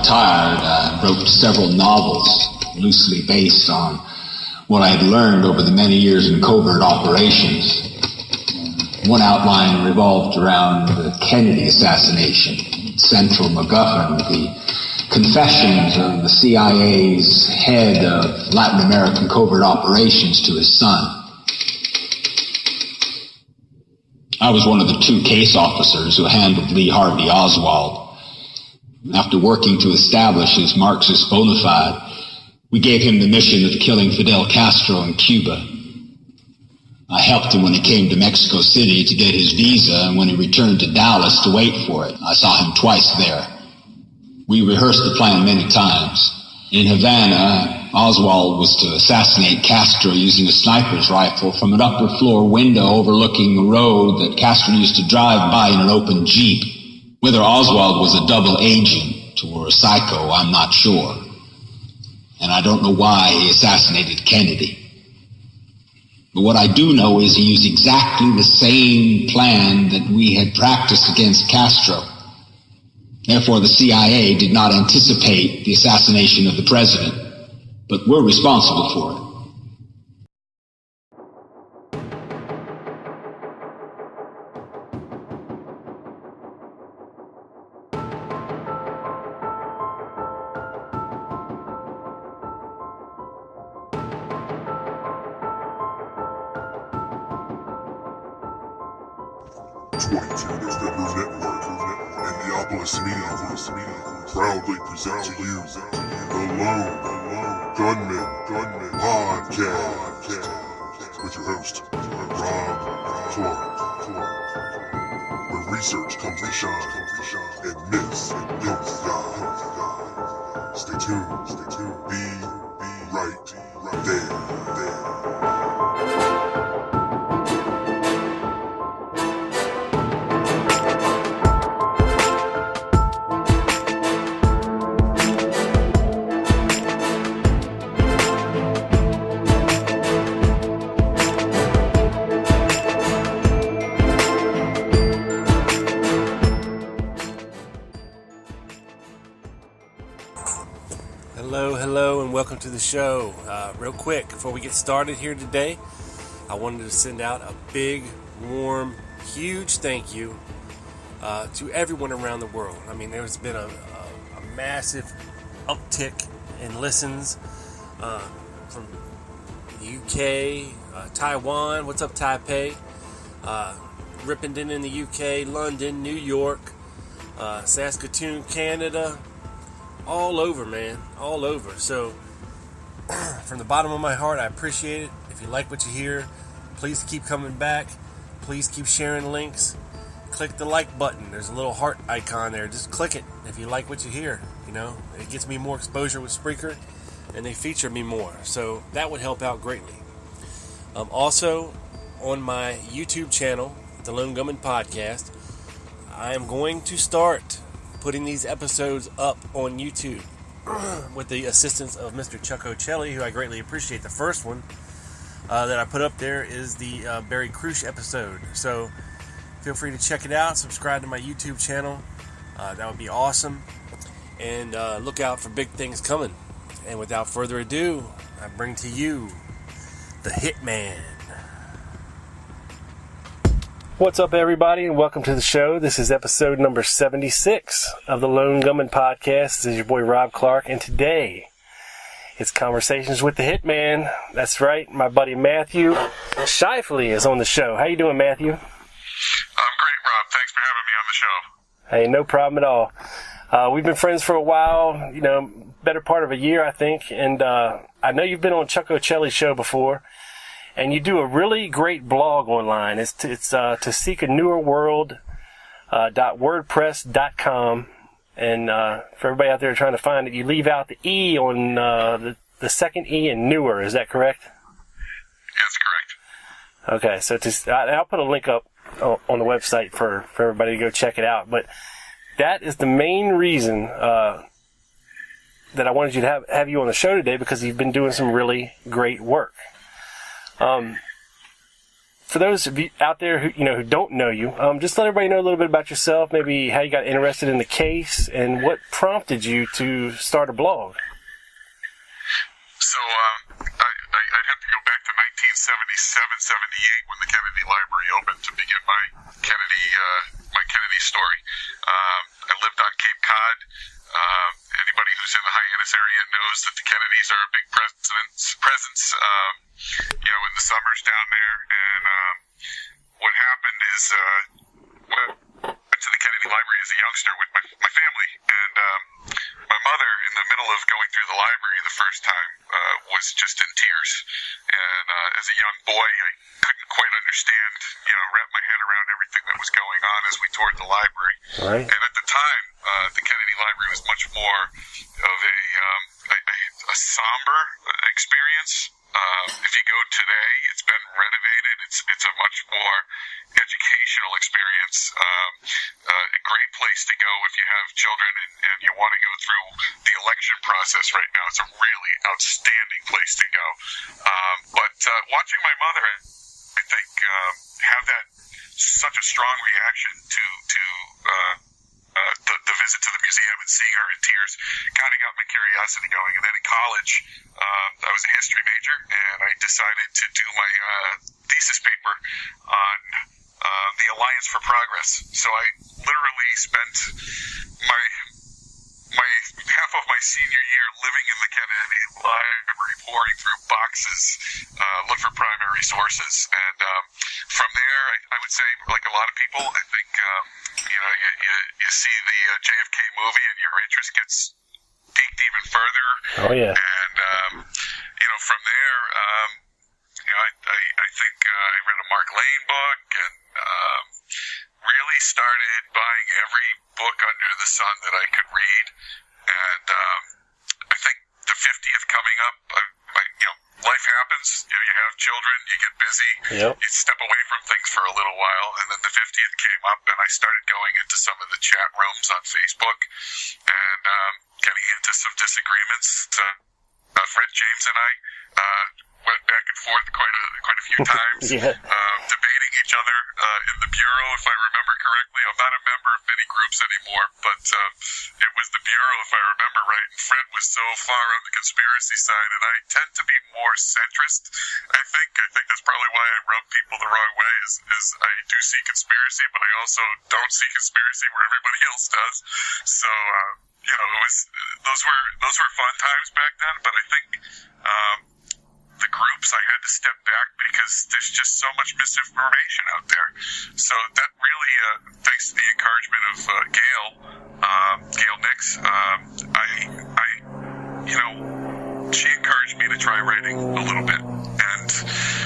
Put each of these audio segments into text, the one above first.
retired, I wrote several novels loosely based on what I had learned over the many years in covert operations. One outline revolved around the Kennedy assassination, central MacGuffin, the confessions of the CIA's head of Latin American covert operations to his son. I was one of the 2 case officers who handled Lee Harvey Oswald. After working to establish his Marxist bona fide, we gave him the mission of killing Fidel Castro in Cuba. I helped him when he came to Mexico City to get his visa, and when he returned to Dallas to wait for it. I saw him twice there. We rehearsed the plan many times. In Havana, Oswald was to assassinate Castro using a sniper's rifle from an upper floor window overlooking the road that Castro used to drive by in an open Jeep. Whether Oswald was a double agent or a psycho, I'm not sure. And I don't know why he assassinated Kennedy. But what I do know is he used exactly the same plan that we had practiced against Castro. Therefore, the CIA did not anticipate the assassination of the president, but we're responsible for it. Proudly present to you the Lone Gunman Podcast with your host, Rob Torrent, where research comes to shine and myths don't die. Stay tuned, be right there. Hello, and welcome to the show. Real quick, before we get started here today, I wanted to send out a big, warm, huge thank you to everyone around the world. I mean, there's been a massive uptick in listens from the UK, Taiwan, what's up Taipei, Ripon in the UK, London, New York, Saskatoon, Canada, all over, man, all over. So from the bottom of my heart, I appreciate it. If you like what you hear, please keep coming back. Please keep sharing links. Click the like button. There's a little heart icon there. Just click it if you like what you hear. You know, it gets me more exposure with Spreaker, and they feature me more. So that would help out greatly. Also, on my YouTube channel, the Lone Gunman Podcast, I am going to start putting these episodes up on YouTube with the assistance of Mr. Chuck Ocelli, who I greatly appreciate. The first one that I put up there is the Barry Crush episode. So feel free to check it out. Subscribe to my YouTube channel. That would be awesome. And look out for big things coming. And without further ado, I bring to you the Hitman. What's up, everybody, and welcome to the show. This is episode number 76 of the Lone Gunman Podcast. This is your boy Rob Clark, and today it's Conversations with the Hitman. That's right, my buddy Matthew Shifley is on the show. How you doing, Matthew? I'm great, Rob. Thanks for having me on the show. Hey, no problem at all. We've been friends for a while, you know, better part of a year, I think, and I know you've been on Chuck Ocelli's show before. And you do a really great blog online. It's to seek a newer world .wordpress.com. And for everybody out there trying to find it, you leave out the E on the second E in newer. Is that correct? Yes, correct. Okay, so I'll put a link up on the website for everybody to go check it out. But that is the main reason that I wanted you to have you on the show today, because you've been doing some really great work. for those of you out there who don't know you, just let everybody know a little bit about yourself, maybe how you got interested in the case, and what prompted you to start a blog. So I'd have to go back to 1977, 78 when the Kennedy Library opened to begin my Kennedy story. I lived on Cape Cod. Anybody who's in the Hyannis area knows that the Kennedys are a big presence, in the summers down there. And what happened is when I went to the Kennedy Library as a youngster with my family, and my mother, in the middle of going through the library the first time, was just in tears. And as a young boy, I couldn't quite understand, wrap my head around everything that was going on as we toured the library. Right. And at the time, the Kennedy Library was much more of a somber experience. If you go today, it's been renovated. It's a much more educational experience. A great place to go if you have children and you want to go through the election process right now. It's a really outstanding place to go. But watching my mother, I think, have that such a strong reaction to the visit to the museum and seeing her in tears kind of got my curiosity going. And then in college, I was a history major, and I decided to do my thesis paper on the Alliance for Progress. So I literally spent my half of my senior year living in the Kennedy Library, pouring through boxes, look for primary sources. And from there, I would say, like a lot of people, I think, you see the JFK movie and your interest gets piqued even further. Oh, yeah. And, from there, I think I read a Mark Lane book and really started buying every book under the sun that I could read. And I think the 50th coming up, life happens. You have children, you get busy, Yep. You step away from things for a little while, and then the 50th came up, and I started going into some of the chat rooms on Facebook and getting into some disagreements. Fred James and I went back and forth quite a few times, Yeah. debating each other in the Bureau, if I remember correctly. I'm not a member of many groups anymore, but it was the Bureau, if I remember right. And Fred was so far on the conspiracy side, and I tend to be more centrist, I think. I think that's probably why I rub people the wrong way, is I do see conspiracy, but I also don't see conspiracy where everybody else does. So, those were fun times back then, but I think the groups, I had to step back because there's just so much misinformation out there. So that really, thanks to the encouragement of Gail Nix, she encouraged me to try writing a little bit. And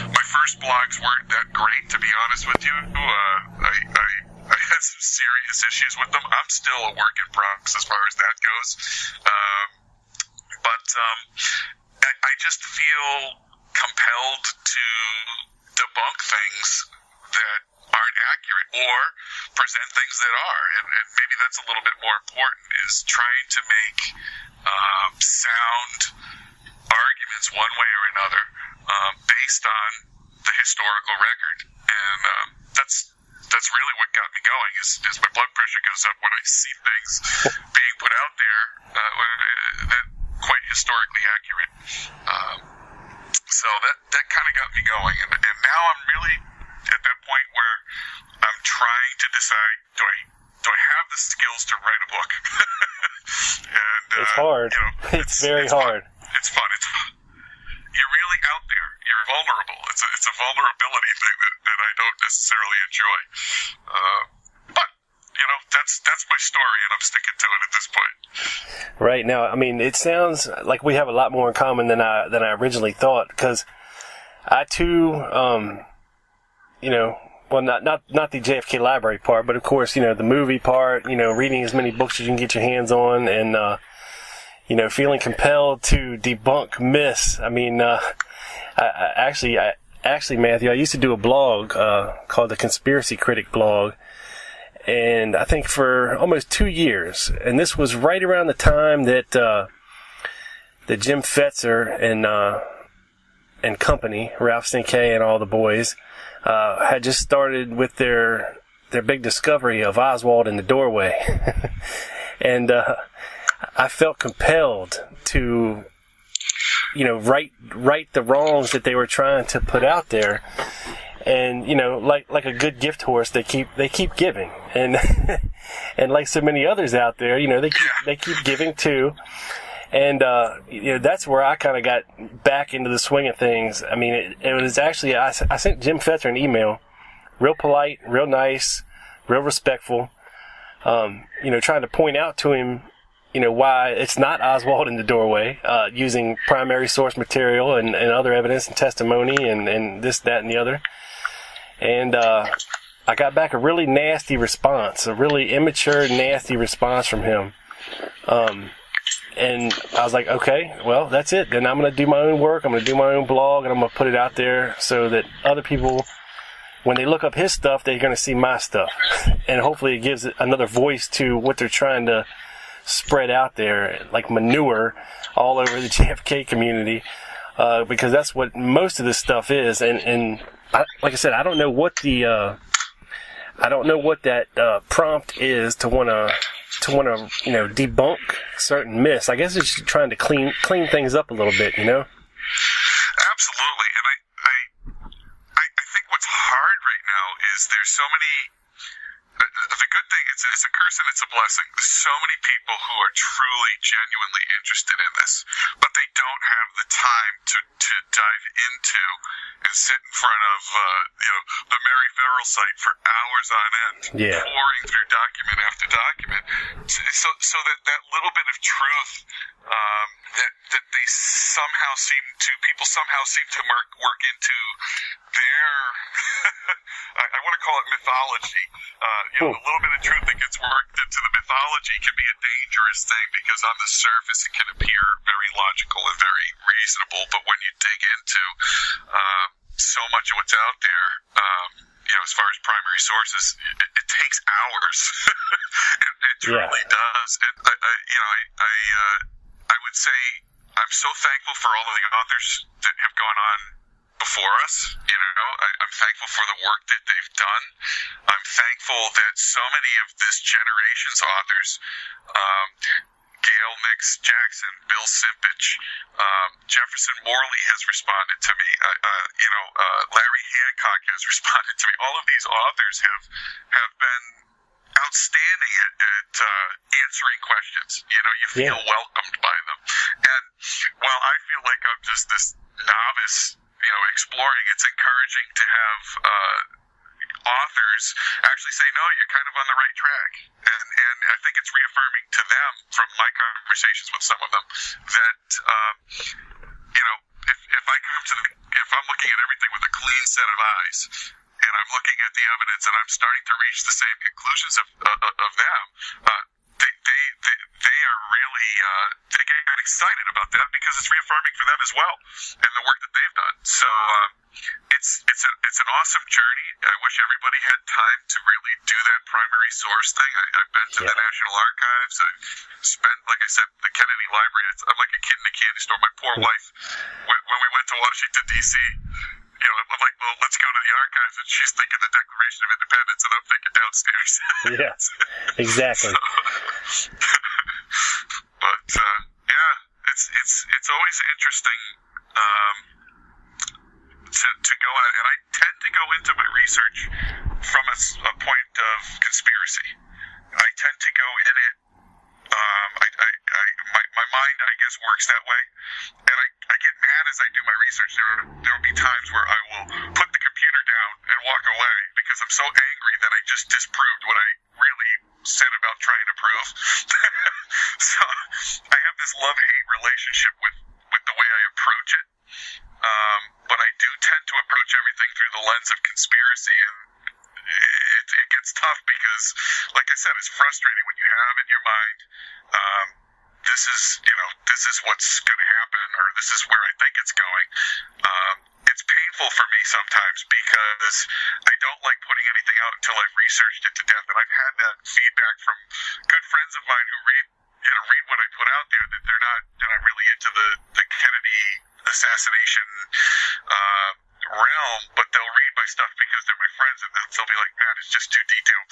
my first blogs weren't that great, to be honest with you. I had some serious issues with them. I'm still a work in progress as far as that goes. But I just feel compelled to debunk things that aren't accurate or present things that are. And maybe that's a little bit more important, is trying to make sound arguments one way or another based on the historical record. And that's really what got me going, is my blood pressure goes up when I see things being put out there that quite historically accurate. So that kind of got me going. And now I'm really at that point where I'm trying to decide, do I have the skills to write a book? And it's hard. It's very hard. Fun. It's fun. You're really out there. You're vulnerable. It's a vulnerability thing that I don't necessarily enjoy. But that's my story, and I'm sticking to it at this point. Right now, I mean, it sounds like we have a lot more in common than I originally thought. Because I too, well, not the JFK Library part, but of course, the movie part. Reading as many books as you can get your hands on, and feeling compelled to debunk myths. I mean, actually, Matthew, I used to do a blog called the Conspiracy Critic blog. And I think for almost 2 years, and this was right around the time that Jim Fetzer and and company, Ralph Sinkay and all the boys, had just started with their big discovery of Oswald in the doorway. And I felt compelled to, right the wrongs that they were trying to put out there. And, like a good gift horse, they keep giving. And and like so many others out there, they keep giving too. And, that's where I kind of got back into the swing of things. I mean, it was actually, I sent Jim Fetzer an email, real polite, real nice, real respectful, trying to point out to him, why it's not Oswald in the doorway, using primary source material and other evidence and testimony and this, that, and the other. And, I got back a really nasty response, a really immature, nasty response from him. And I was like, okay, well, that's it. Then I'm going to do my own work. I'm going to do my own blog, and I'm going to put it out there so that other people, when they look up his stuff, they're going to see my stuff. And hopefully it gives another voice to what they're trying to spread out there, like manure all over the JFK community, because that's what most of this stuff is. And like I said, I don't know what that prompt is to want to debunk certain myths. I guess it's just trying to clean things up a little bit, Absolutely, and I think what's hard right now is there's so many. The good thing, it's a curse and it's a blessing. There's so many people who are truly, genuinely interested in this, but they don't have the time to dive into and sit in front of the Mary Farrell site for hours on end, pouring through document after document, so that little bit of truth that they people somehow seem to work into their I want to call it mythology. A little bit of truth that gets worked into the mythology can be a dangerous thing, because on the surface it can appear very logical and very reasonable, but when you dig into so much of what's out there, as far as primary sources, it takes hours. it truly does. And I would say I'm so thankful for all of the authors that have gone on before us. I'm thankful for the work that they've done. I'm thankful that so many of this generation's authors, Gail Nix Jackson, Bill Simpich, Jefferson Morley has responded to me. Larry Hancock has responded to me. All of these authors have been outstanding at answering questions. You feel welcomed by them. And while I feel like I'm just this novice, exploring, it's encouraging to have authors actually say, no, you're kind of on the right track. And I think it's reaffirming to them, from my conversations with some of them, that, if I'm looking at everything with a clean set of eyes, and I'm looking at the evidence, and I'm starting to reach the same conclusions of them, they are really they get excited about that, because it's reaffirming for them as well in the work that they've done. So it's an awesome journey. I wish everybody had time to really do that primary source thing. I've been to the National Archives. I've spent, like I said, the Kennedy Library. I'm like a kid in a candy store. My poor wife, when we went to Washington, D.C., I'm like, well, let's go to the archives, and she's thinking the Declaration of Independence, and I'm thinking downstairs. Yeah, exactly. But it's always interesting to go on, and I tend to go into my research from a point of conspiracy. I tend to go in it. My mind, I guess, works that way, and I get mad as I do my research. There will be times where I will put the computer down and walk away, because I'm so angry that I just disproved what I really said about trying to prove. So I have this love-hate relationship with the way I approach it, but I do tend to approach everything through the lens of conspiracy, and it gets tough, because, like I said, it's frustrating when you have in your mind, this is what's going to happen, or this is where I think it's going. It's painful for me sometimes, because I don't like putting anything out until I've researched it to death, and I've had that feedback from good friends of mine who read what I put out there, that they're not really into the Kennedy assassination realm, but they'll read my stuff because they're my friends, and they'll be like, "Man, it's just too detailed."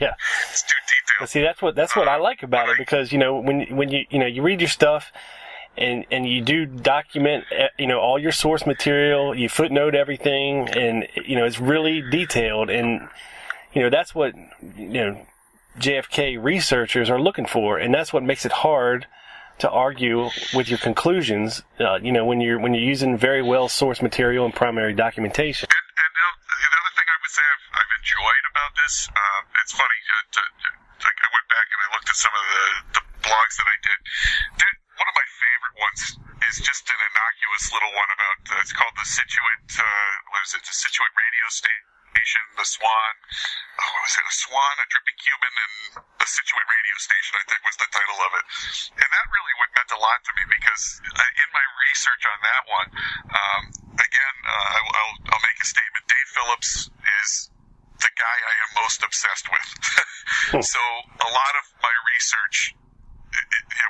Yeah, it's too detailed. Well, see, that's what I like about it, because when you read your stuff. And you do document, all your source material, you footnote everything, and, it's really detailed. And, that's what, JFK researchers are looking for. And that's what makes it hard to argue with your conclusions, when you're using very well sourced material and primary documentation. And the other thing I would say I've enjoyed about this, it's funny, like I went back and I looked at some of the blogs that I did. One of my favorite ones is just an innocuous little one about, it's called the Situate, the Situate radio station, the Swan, a Swan, a Dripping Cuban, and the Situate radio station, I think was the title of it. And that really meant a lot to me, because in my research on that one, again, I'll make a statement. Dave Phillips is the guy I am most obsessed with. So a lot of my research,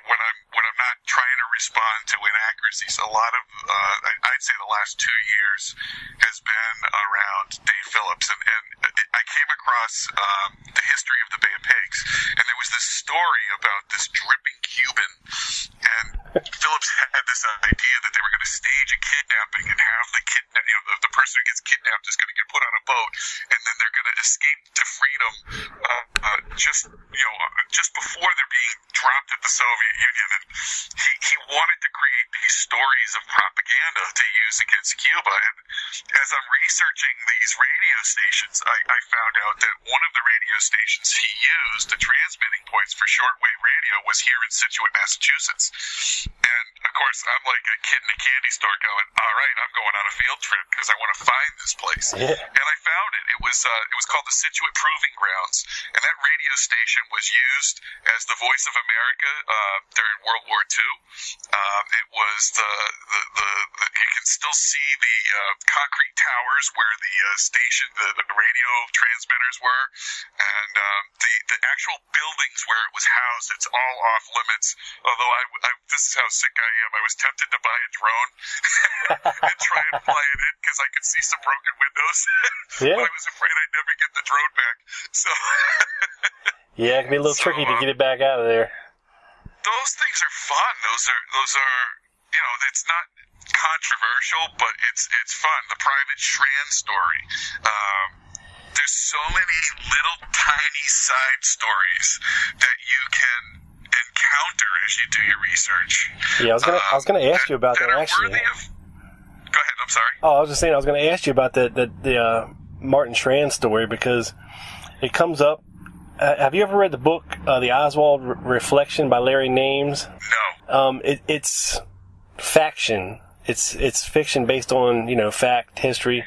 when I'm not trying to respond to inaccuracies, a lot of I'd say the last 2 years has been around Dave Phillips, and I came across the history of the Bay of Pigs, and there was this story about this dripping Cuban, and Phillips had this idea that they were going to stage a kidnapping and have the person who gets kidnapped is going to get put on a boat, and then they're going to escape to freedom just before they're being dropped at the Soviet Union. And he wanted to create these stories of propaganda to use against Cuba. And as I'm researching these radio stations, I found out that one of the radio stations he used, the transmitting points for shortwave radio, was here in Situate, Massachusetts. And of course, I'm like a kid in a candy store going, "All right, I'm going on a field trip because I want to find this place." Yeah. And I found it. It was called the Situate Proving Grounds, and that radio station was used as the voice of America during World War II. It was you can still see the concrete towers where the station, the radio transmitters were, and the actual buildings where it was housed. It's all off limits. Although this is how sick I am. I was tempted to buy a drone and try and fly it in because I could see some broken windows. Yeah. But I was afraid I'd never get the drone back. So yeah, it can be a little tricky to get it back out of there. Those things are fun. Those are it's not controversial, but it's fun. The Private Schran story. There's so many little tiny side stories that you can encounter as you do your research. Yeah, I was gonna ask you about that actually. Go ahead. I'm sorry. Oh, I was just saying I was going to ask you about the Martin Schran story, because it comes up. Have you ever read the book The Oswald Reflection by Larry Names? No. It's faction. It's fiction based on fact, history.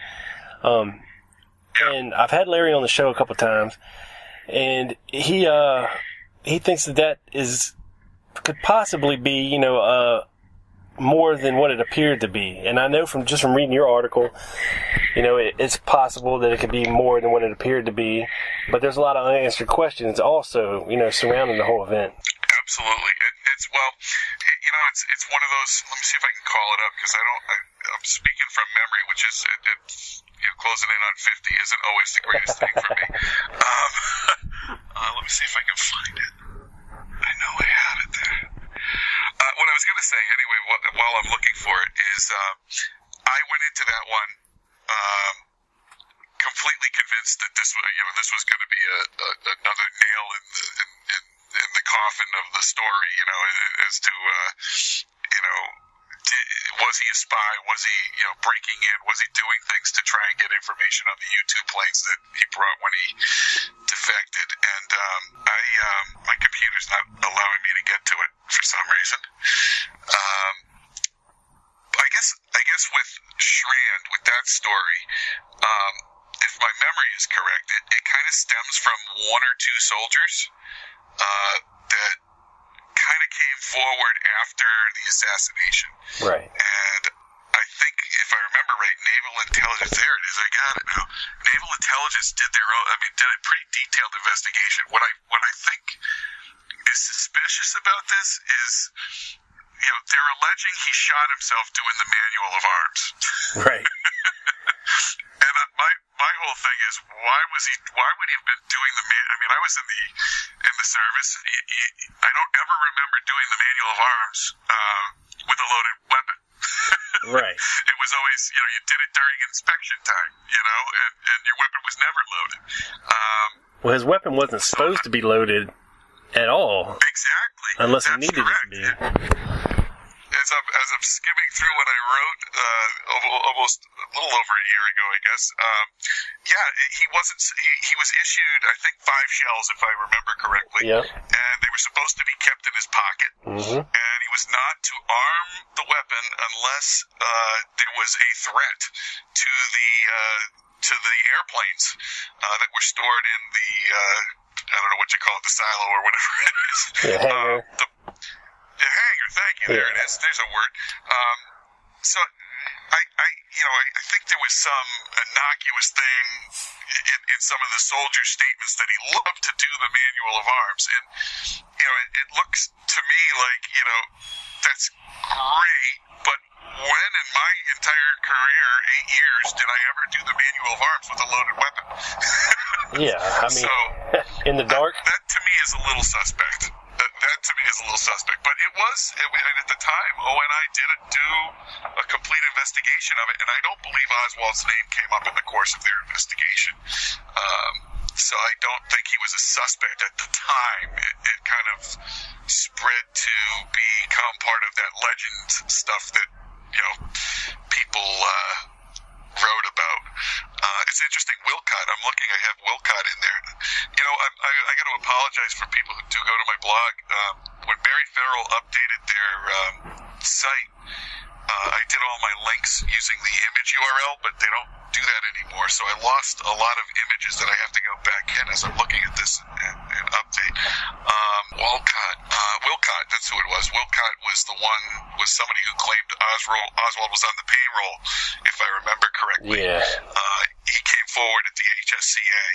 And I've had Larry on the show a couple times, and he thinks that could possibly be more than what it appeared to be. And I know from reading your article, it's possible that it could be more than what it appeared to be. But there's a lot of unanswered questions also, surrounding the whole event. Absolutely. It's one of those. Let me see if I can call it up, because I'm speaking from memory, which is closing in on 50 isn't always the greatest thing for me. Let me see if I can find it. I know I have it there. What I was going to say, anyway, while I'm looking for it, is I went into that one completely convinced that this was going to be another nail in the coffin of the story, as to was he a spy? Was he breaking in? Was he doing things to try and get information on the U-2 planes that he brought when he defected? And my computer's not allowing me to get to it for some reason. I guess with Schran, with that story, if my memory is correct, it kind of stems from one or two soldiers that kind of came forward after the assassination. Right. And I think, if I remember right, Naval Intelligence, there it is, I got it now. Naval Intelligence did did a pretty detailed investigation. What I think is suspicious about this is they're alleging he shot himself doing the manual of arms. Right. And my whole thing is, why would he have been doing I was in the service. I don't ever remember doing the manual of arms with a loaded weapon. Right. It was always, you did it during inspection time, and your weapon was never loaded. Well, his weapon wasn't supposed to be loaded at all. Exactly. Unless That's it needed correct. it to be. As I'm skimming through what I wrote almost a little over a year ago, I guess. He was issued, I think, 5 shells, if I remember correctly. Yep. And they were supposed to be kept in his pocket. Mm-hmm. And he was not to arm the weapon unless there was a threat to the airplanes that were stored in the I don't know what you call it, the silo or whatever it is. The hangar. The hangar, thank you. There it is. There's a word. So I think there was some innocuous thing in some of the soldiers' statements that he loved to do the manual of arms, and it looks to me like that's great, but when in my entire career, 8 years, did I ever do the manual of arms with a loaded weapon? Yeah, I mean, so, in the dark? That to me is a little suspect. That to me is a little suspect. But it was, and at the time, ONI didn't do a complete investigation of it, and I don't believe Oswald's name came up in the course of their investigation. So I don't think he was a suspect at the time. It kind of spread to become part of that legend stuff that, people wrote about. It's interesting, Wilcott. I'm looking, I have Wilcott in there. I got to apologize for people who do go to my blog. When Mary Farrell updated their site, I did all my links using the image URL, but they don't do that anymore. So I lost a lot of images that I have to go back in as I'm looking at this and update. Wilcott, that's who it was. Wilcott was somebody who claimed Oswald was on the payroll, if I remember correctly. Yeah. He came forward at the HSCA,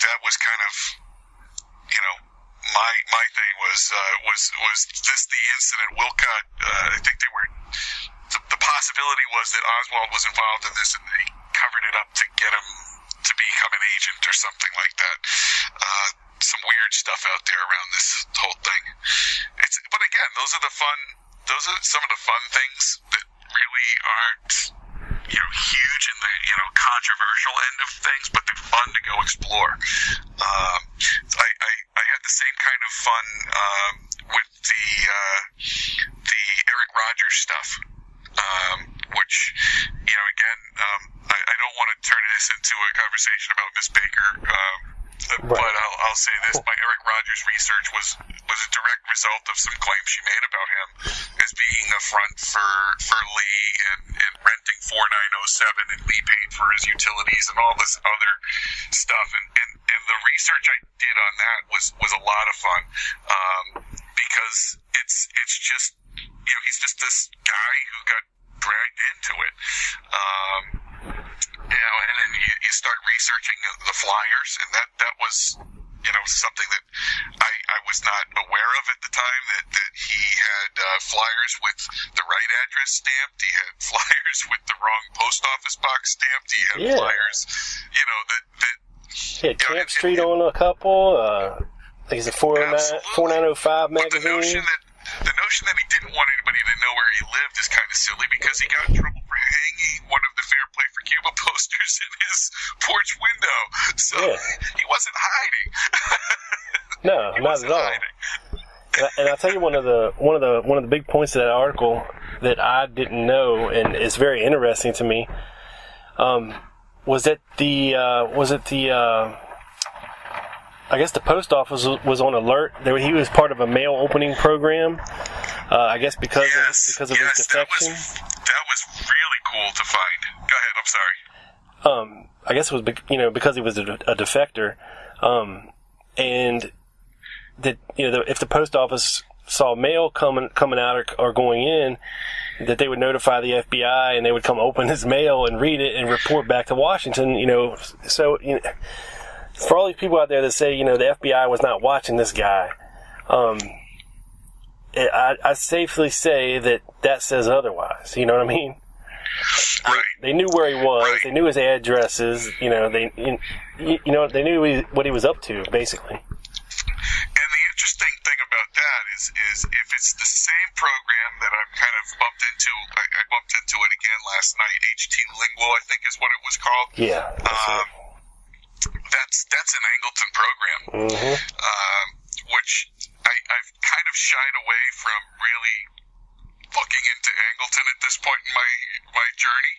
that was kind of, my thing was this the incident? Wilcott, I think they were. The possibility was that Oswald was involved in this, and they covered it up to get him to become an agent or something like that. Some weird stuff out there around this whole thing. But again, those are some of the fun things that really aren't, huge in the, controversial end of things, but they're fun to go explore. I had the same kind of fun with the Eric Rogers stuff, which, again, I don't want to turn this into a conversation about Miss Baker, but I'll say this: my Eric Rogers research was a direct result of some claims she made about him as being a front for Lee and renting 4907, and Lee paid for his utilities and all this other stuff. And the research I did on that was a lot of fun, because it's just, he's just this guy who got dragged into it. And then you start researching the flyers, and that was, something that I was not aware of at the time, that he had flyers with the right address stamped, he had flyers with the wrong post office box stamped, he had flyers, that he had Camp Street on a couple, I think it's a 4905 magazine. The notion that he didn't want anybody to know where he lived is kind of silly, because he got in trouble for hanging one of the Fair Play for Cuba posters in his porch window. So he wasn't hiding. No, not at all. And I'll tell you one of the big points of that article that I didn't know, and it's very interesting to me, was that I guess the post office was on alert. He was part of a mail opening program. I guess because of his defection. That was really cool to find. Go ahead. I'm sorry. I guess it was because he was a defector, and that if the post office saw mail coming out or going in, that they would notify the FBI, and they would come open his mail and read it and report back to Washington. So for all these people out there that say, the FBI was not watching this guy, I safely say that says otherwise. You know what I mean? Right. They knew where he was. Right. They knew his addresses. They knew what he was up to, basically. And the interesting thing about that is if it's the same program that I've kind of bumped into, I bumped into it again last night. HT Lingual, I think, is what it was called. Yeah. That's an Angleton program, which I've kind of shied away from really looking into Angleton at this point in my journey.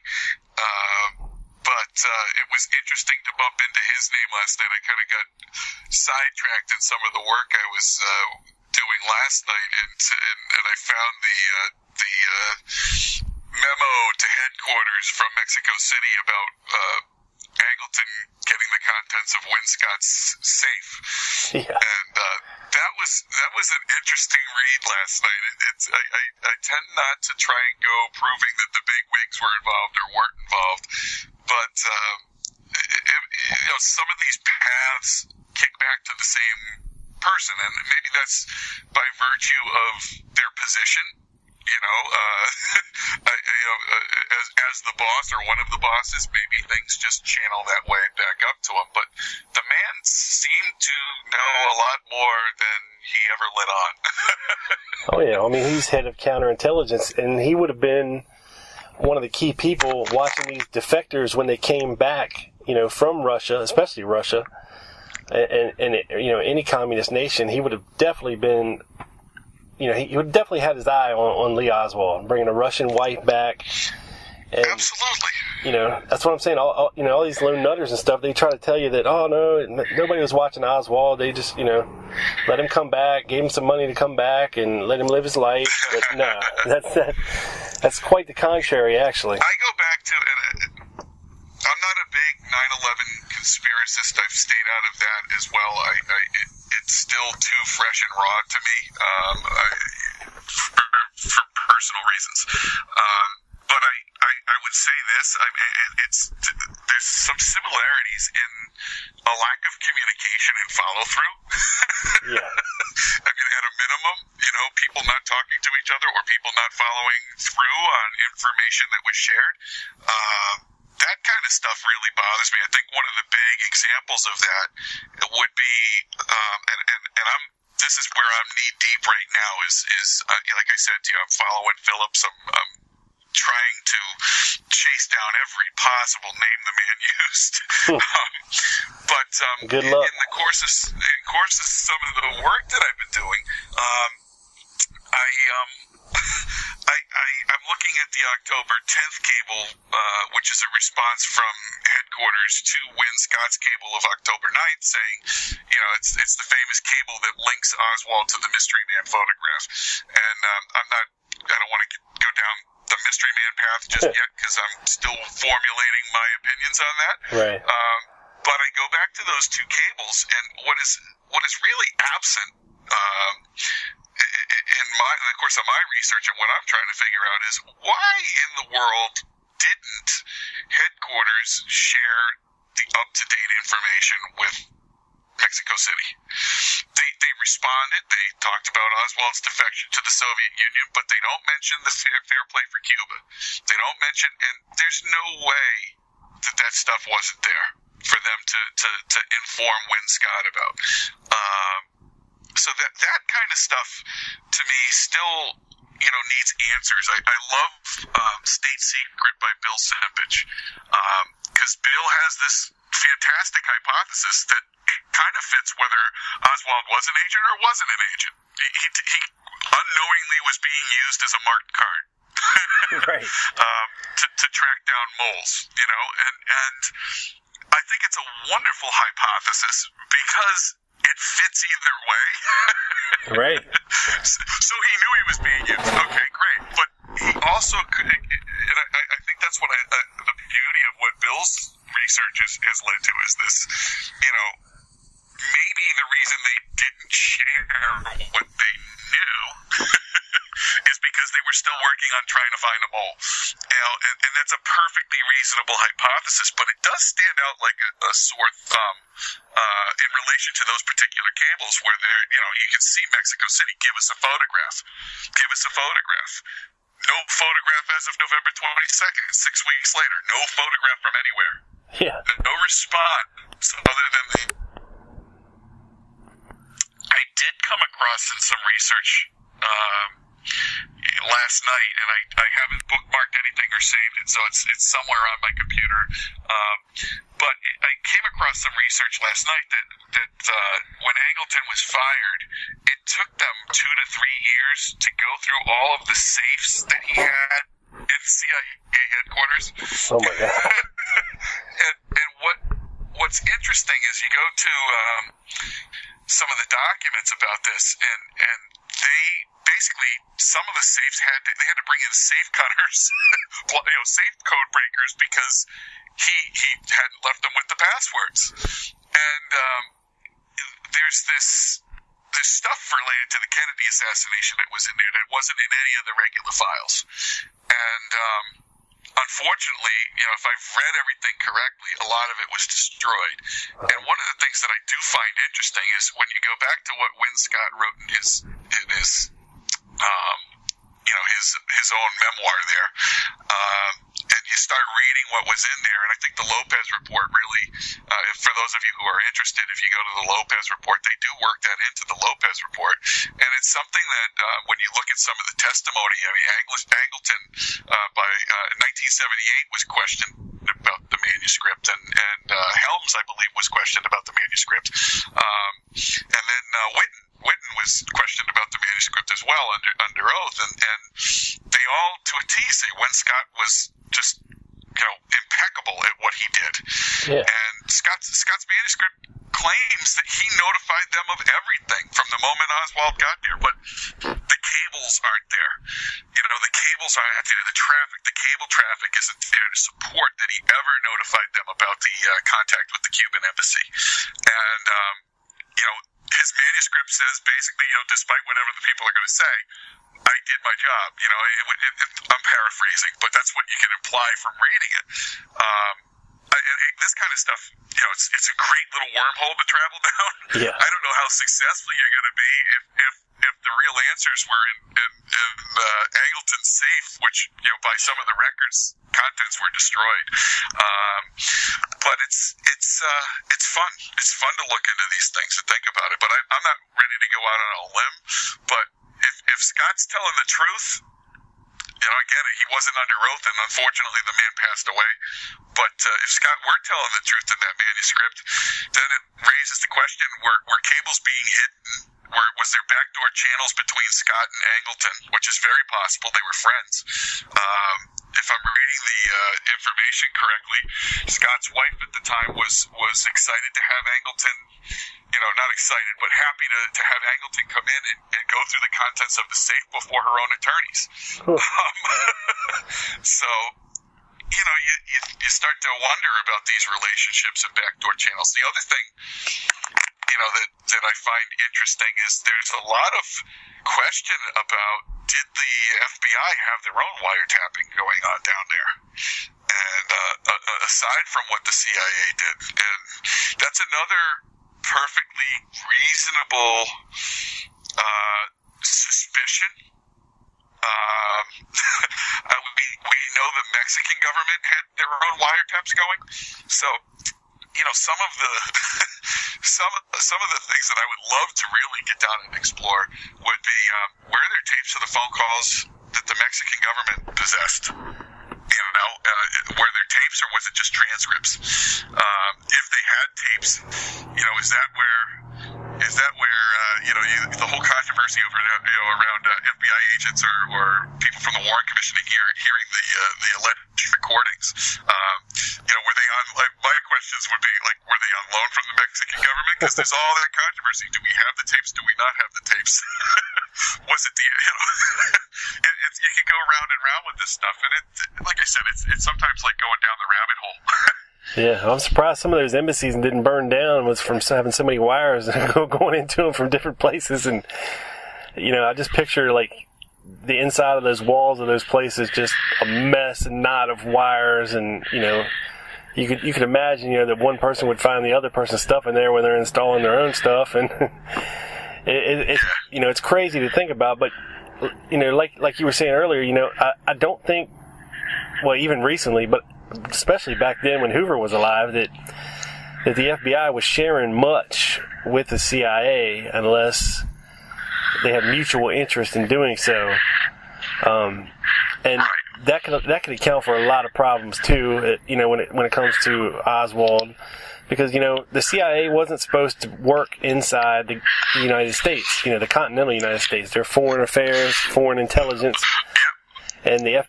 But it was interesting to bump into his name last night. I kind of got sidetracked in some of the work I was doing last night, and I found the memo to headquarters from Mexico City about Angleton getting the contents of Winscott's safe. Yeah. And that was an interesting read last night. I tend not to try and go proving that the big wigs were involved or weren't involved, but some of these paths kick back to the same person, and maybe that's by virtue of their position. As the boss or one of the bosses, maybe things just channel that way back up to him. But the man seemed to know a lot more than he ever let on. Oh yeah, I mean, he's head of counterintelligence, and he would have been one of the key people watching these defectors when they came back, from Russia, especially Russia, and any communist nation. He would have definitely been. He would definitely had his eye on Lee Oswald, bringing a Russian wife back. And, absolutely. That's what I'm saying. All these lone nutters and stuff, they try to tell you that, oh, no, nobody was watching Oswald. They just, let him come back, gave him some money to come back, and let him live his life. But no, that's quite the contrary, actually. I go back to, I'm not a big 9/11 conspiracist. I've stayed out of that as well. It's still too fresh and raw to me, for personal reasons. But I would say this: there's some similarities in a lack of communication and follow through. Yeah. I mean, at a minimum, people not talking to each other or people not following through on information that was shared. That kind of stuff really bothers me. I think one of the big examples of that would be, and this is where I'm knee deep right now. Is like I said to you, I'm following Phillips. I'm trying to chase down every possible name the man used. But good luck. In the course of some of the work that I've been doing, I'm looking at the October 10th cable, which is a response from headquarters to Win Scott's cable of October 9th, saying, it's the famous cable that links Oswald to the Mystery Man photograph. And I don't want to go down the Mystery Man path just yet because I'm still formulating my opinions on that. Right. But I go back to those two cables, and what is really absent, in the course of my research and what I'm trying to figure out is why in the world didn't headquarters share the up-to-date information with Mexico City? They responded. They talked about Oswald's defection to the Soviet Union, but they don't mention the fair play for Cuba. They don't mention, and there's no way that stuff wasn't there for them to inform Win Scott about. So that kind of stuff to me still, needs answers. I love State Secret by Bill Sempage, because Bill has this fantastic hypothesis that kind of fits whether Oswald was an agent or wasn't an agent. He unknowingly was being used as a marked card. Right. To track down moles, and I think it's a wonderful hypothesis because it fits either way. Right. So he knew he was being used. Okay, great. But he also could, and I think that's what the beauty of what Bill's research has led to is this, maybe the reason they didn't share what they knew is because they were still working on trying to find a mole. and that's a perfectly reasonable hypothesis, but it does stand out like a sore thumb in relation to those particular cables where you can see Mexico City. Give us a photograph. Give us a photograph. No photograph as of November 22nd, 6 weeks later. No photograph from anywhere. Yeah. No response other than I did come across in some research last night, and I haven't bookmarked anything or saved it, so it's somewhere on my computer. But I came across some research last night that when Angleton was fired, it took them 2 to 3 years to go through all of the safes that he had in CIA headquarters. Oh my God! and what's interesting is you go to some of the documents about this, and they basically, some of the safes they had to bring in safe cutters, safe code breakers, because he hadn't left them with the passwords. And there's this stuff related to the Kennedy assassination that was in there that wasn't in any of the regular files. And unfortunately, if I've read everything correctly, a lot of it was destroyed. And one of the things that I do find interesting is when you go back to what Win Scott wrote in his his own memoir there, and you start reading what was in there, and I think the Lopez report really, for those of you who are interested, if you go to the Lopez report, they do work that into the Lopez report, and it's something that when you look at some of the testimony, I mean, Angleton by 1978 was questioned about the manuscript, and Helms, I believe, was questioned about the manuscript, and then Whitten was questioned about the manuscript as well under oath, and they all, to a T, say Win Scott was just impeccable at what he did. Yeah. And Scott's manuscript claims that he notified them of everything from the moment Oswald got there, but the cables aren't there. The cables aren't there. The cable traffic isn't there to support that he ever notified them about the contact with the Cuban embassy. And his manuscript says basically, despite whatever the people are going to say, I did my job. I'm paraphrasing, but that's what you can imply from reading it. This kind of stuff, it's a great little wormhole to travel down. Yeah. I don't know how successful you're going to be if the real answers were in Angleton's safe, which by some of the records, contents were destroyed. But it's fun. It's fun to look into these things and think about it. But I'm not ready to go out on a limb. But if Scott's telling the truth, again, he wasn't under oath, and unfortunately the man passed away. But if Scott were telling the truth in that manuscript, then it raises the question: were cables being hidden? Was there backdoor channels between Scott and Angleton, which is very possible. They were friends. If I'm reading the information correctly, Scott's wife at the time was excited to have Angleton, not excited, but happy to have Angleton come in and go through the contents of the safe before her own attorneys. So, you start to wonder about these relationships and backdoor channels. The other thing, that I find interesting is there's a lot of question about, did the FBI have their own wiretapping going on down there? And aside from what the CIA did, and that's another perfectly reasonable suspicion. We know the Mexican government had their own wiretaps going, so some of the things that I would love to really get down and explore would be were there tapes of the phone calls that the Mexican government possessed? Were there tapes, or was it just transcripts? If they had tapes, is that where the whole controversy over around FBI agents or people from the Warren Commission hearing the alleged recordings? Were they on? My questions would be were they on loan from the Mexican government? Because there's all that controversy. Do we have the tapes? Do we not have the tapes? Was it the you can go round and round with this stuff, and like I said, it's sometimes like going down the rabbit hole. Yeah, I'm surprised some of those embassies didn't burn down was from having so many wires going into them from different places. And, I just picture, the inside of those walls of those places just a mess and knot of wires, and you could imagine that one person would find the other person's stuff in there when they're installing their own stuff, and it's crazy to think about. But like you were saying earlier, I don't think, well, even recently, but especially back then when Hoover was alive, that the FBI was sharing much with the CIA unless they have mutual interest in doing so, and that could account for a lot of problems too. When it comes to Oswald, because the CIA wasn't supposed to work inside the United States, the continental United States. They're foreign affairs, foreign intelligence, and the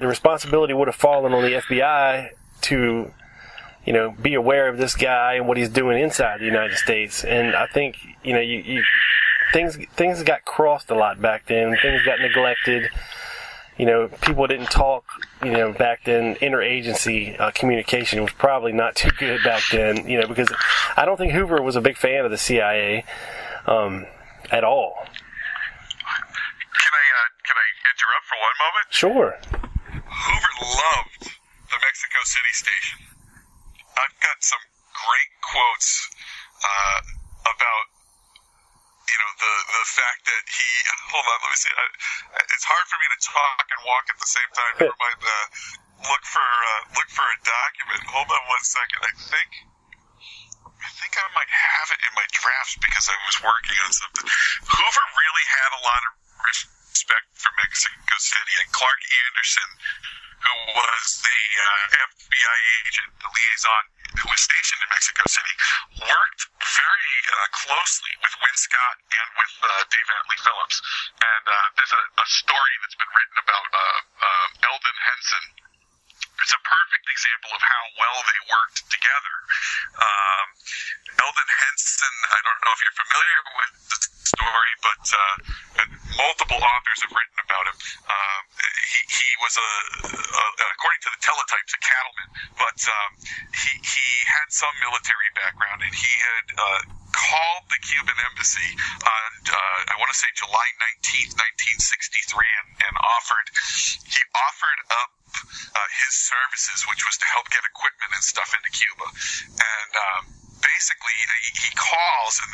responsibility would have fallen on the FBI to be aware of this guy and what he's doing inside the United States. And I think things got crossed a lot back then. Things got neglected. People didn't talk. Back then, interagency communication was probably not too good back then. Because I don't think Hoover was a big fan of the CIA at all. Can I interrupt for one moment? Sure. Hoover loved the Mexico City station. I've got some great quotes about the fact that he. Hold on, let me see. It's hard for me to talk and walk at the same time. Never mind. Look for a document. Hold on one second. I think I might have it in my drafts because I was working on something. Hoover really had a lot of respect for Mexico City, and Clark Anderson, who was the FBI agent, the liaison, who was stationed in Mexico City, worked very closely with Win Scott and with Dave Atlee Phillips. And there's a story that's been written about Eldon Henson. It's a perfect example of how well they worked together. Eldon Henson, I don't know if you're familiar with the story, but multiple authors have written about him. He was according to the teletypes, a cattleman, but he had some military background, and he had called the Cuban embassy on I want to say July 19th, 1963, and offered up his services, which was to help get equipment and stuff into Cuba. And basically, he calls, and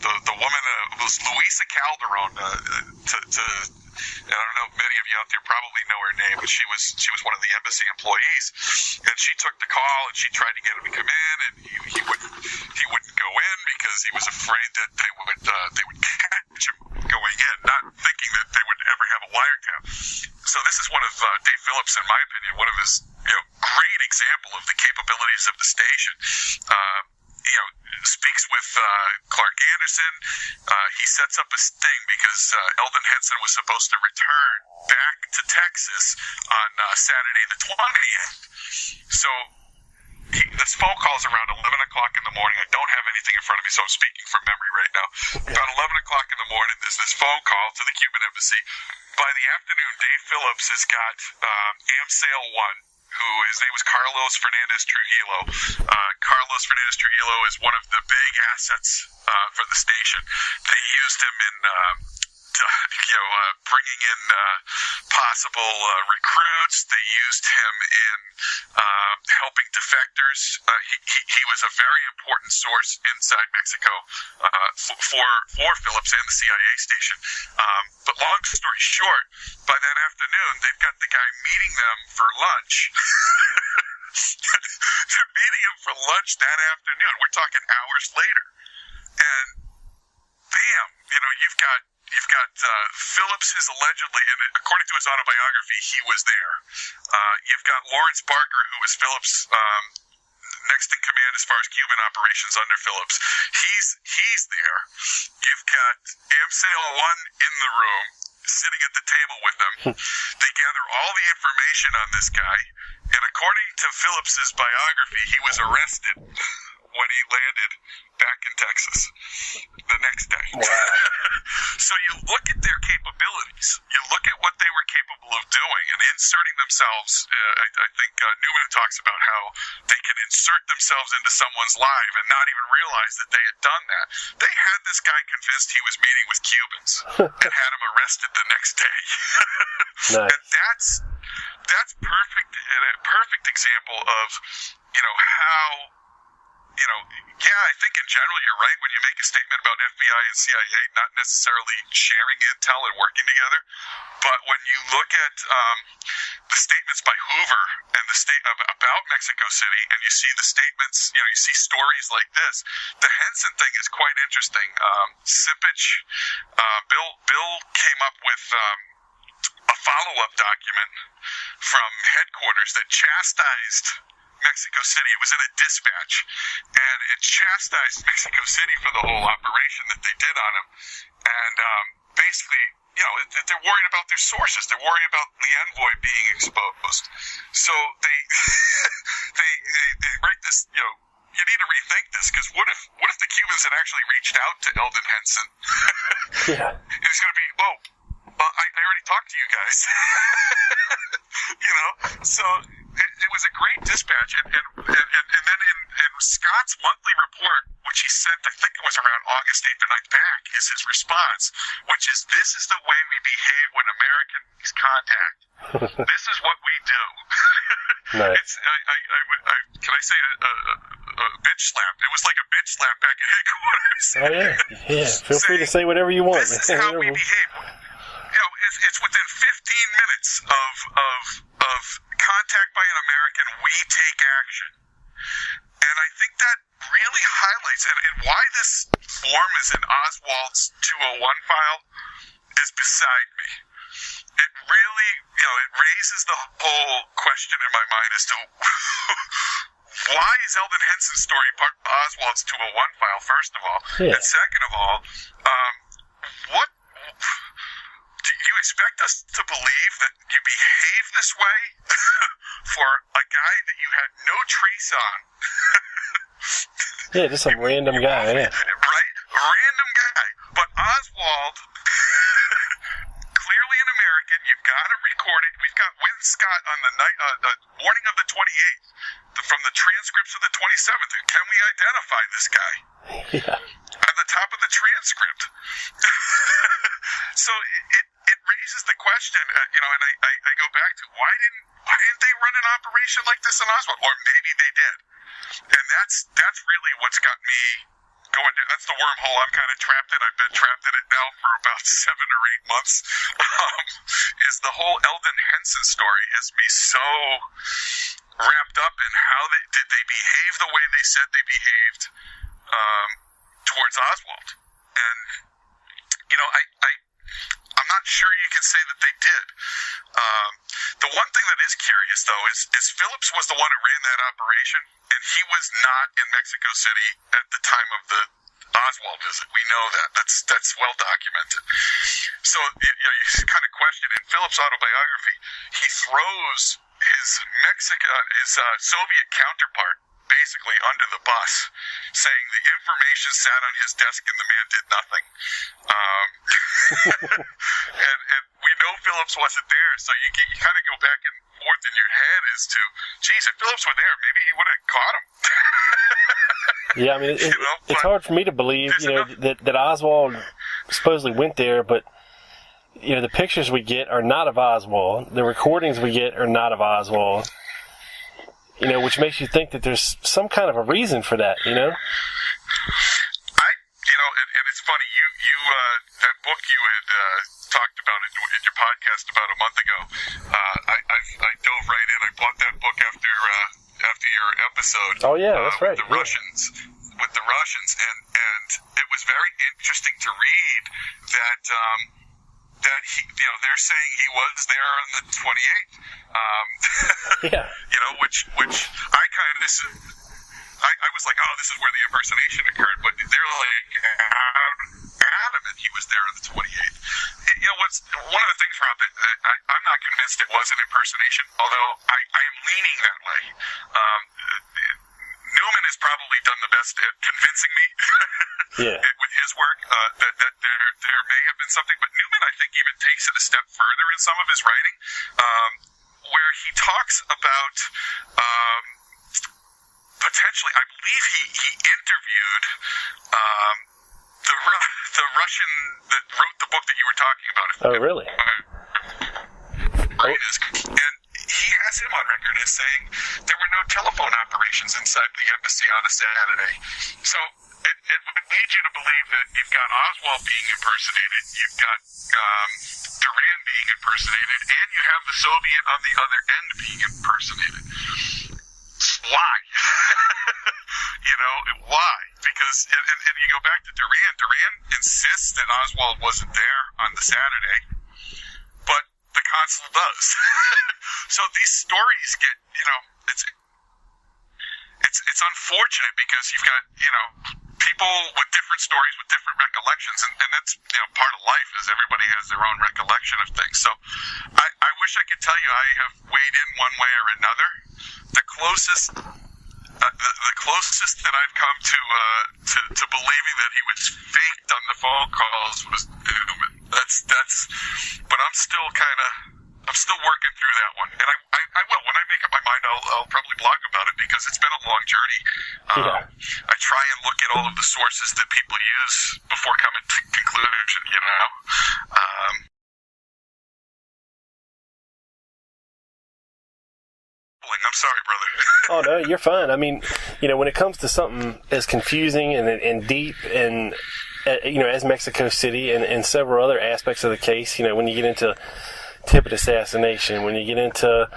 the woman was Luisa Calderon. I don't know if many of you out there probably know her name, but she was one of the embassy employees, and she took the call and she tried to get him to come in, and he wouldn't go in because he was afraid that they would catch him going in, not thinking that they would ever have a wiretap. So this is one of Dave Phillips, in my opinion, one of his great example of the capabilities of the station. Speaks with Clark Anderson. He sets up a sting because Eldon Henson was supposed to return back to Texas on Saturday the 20th. So this phone call's around 11 o'clock in the morning. I don't have anything in front of me, so I'm speaking from memory right now. About 11 o'clock in the morning, there's this phone call to the Cuban embassy. By the afternoon, Dave Phillips has got AMSAIL 1. His name was Carlos Fernandez Trujillo. Carlos Fernandez Trujillo is one of the big assets for the station. They used him in bringing in possible recruits. They used him in helping defectors. He was a very important source inside Mexico for Phillips and the CIA station. But long story short, by that afternoon, they've got the guy meeting them for lunch. They're meeting him for lunch that afternoon. We're talking hours later. And bam, you've got Phillips is allegedly, and according to his autobiography, he was there. You've got Lawrence Barker, who was Phillips' next in command as far as Cuban operations under Phillips. He's there. You've got AMSAIL 1 in the room, sitting at the table with them. They gather all the information on this guy, and according to Phillips's biography, he was arrested when he landed back in Texas the next day. Wow. So you look at their capabilities. You look at what they were capable of doing and inserting themselves. I think Newman talks about how they can insert themselves into someone's life and not even realize that they had done that. They had this guy convinced he was meeting with Cubans and had him arrested the next day. Nice. And that's perfect. A perfect example of how. I think in general you're right when you make a statement about FBI and CIA not necessarily sharing intel and working together. But when you look at the statements by Hoover and the state about Mexico City, and you see the statements, you see stories like this, the Henson thing is quite interesting. Sipich, Bill came up with a follow-up document from headquarters that chastised Mexico City. It was in a dispatch, and it chastised Mexico City for the whole operation that they did on him. And basically, they're worried about their sources. They're worried about the envoy being exposed. So they write this. You need to rethink this, because what if the Cubans had actually reached out to Eldon Henson? Yeah. It's going to be, I already talked to you guys. So it was a great dispatch, and then in Scott's monthly report, which he sent, I think it was around August 8th or 9th back, is his response, which is, this is the way we behave when Americans contact. This is what we do. Nice. It's, can I say a bitch slap? It was like a bitch slap back at headquarters. Oh, yeah. Feel free to say whatever you want. This is how we behave. It's within 15 minutes of contact by an American, we take action. And I think that really highlights it. And why this form is in Oswald's 201 file is beside me. It really, it raises the whole question in my mind as to why is Eldon Henson's story part of Oswald's 201 file, first of all? Yeah. And second of all, what do you expect us to believe that you behave this way for a guy that you had no trace on? Yeah, just some random guy, yeah. Right? A random guy. But Oswald, clearly an American, you've got it recorded. We've got Wynn Scott on the night, morning of the 28th, from the transcripts of the 27th. Can we identify this guy? Yeah. At the top of the transcript. So it raises the question, and I go back to why didn't they run an operation like this in Oswald? Or maybe they did. And that's really what's got me going down. That's the wormhole I'm kind of trapped in. I've been trapped in it now for about 7 or 8 months. Is the whole Eldon Henson story has me so wrapped up in how did they behave the way they said they behaved towards Oswald. And I'm not sure you can say that they did. The one thing that is curious, though, is Phillips was the one who ran that operation, and he was not in Mexico City at the time of the Oswald visit. We know that. That's well documented. So you kind of question in Phillips' autobiography, he throws his Soviet counterpart basically under the bus, saying the information sat on his desk and the man did nothing. And we know Phillips wasn't there, so you kind of go back and forth in your head as to, geez, if Phillips were there, maybe he would have caught him. Yeah, I mean, it's hard for me to believe, that Oswald supposedly went there, but the pictures we get are not of Oswald. The recordings we get are not of Oswald. Which makes you think that there's some kind of a reason for that, and it's funny, you that book you had talked about in your podcast about a month ago, I dove right in. I bought that book after your episode. Oh yeah, that's right. With the Russians, and it was very interesting to read that he, they're saying he was there on the 28th. Yeah. Which I kind of I was like, oh, this is where the impersonation occurred, but they're like adamant he was there on the 28th. What's one of the things, Rob, that I'm not convinced it was an impersonation, although I am leaning that way. Newman has probably done the best at convincing me with his work that there may have been something. But Newman, I think, even takes it a step further in some of his writing, where he talks about potentially, I believe he interviewed the Russian that wrote the book that you were talking about. Oh, really? And he has him on record as saying there were no telephone operations inside the embassy on a Saturday. So it would lead you to believe that you've got Oswald being impersonated, you've got Duran being impersonated, and you have the Soviet on the other end being impersonated. Why? Why? Because and you go back to Duran. Duran insists that Oswald wasn't there on the Saturday, but the consul does. So these stories get, it's unfortunate because you've got, people with different stories with different recollections, and that's, part of life is everybody has their own recollection of things. So I wish I could tell you I have weighed in one way or another. The closest that I've come to believing that he was faked on the phone calls was Newman. That's but I'm still working through that one, and I will. When I make up my mind, I'll probably blog about it because it's been a long journey. I try and look at all of the sources that people use before coming to conclusion. I'm sorry, brother. Oh, no, you're fine. I mean, when it comes to something as confusing and deep and, as Mexico City and several other aspects of the case, when you get into Tippit assassination, when you get into,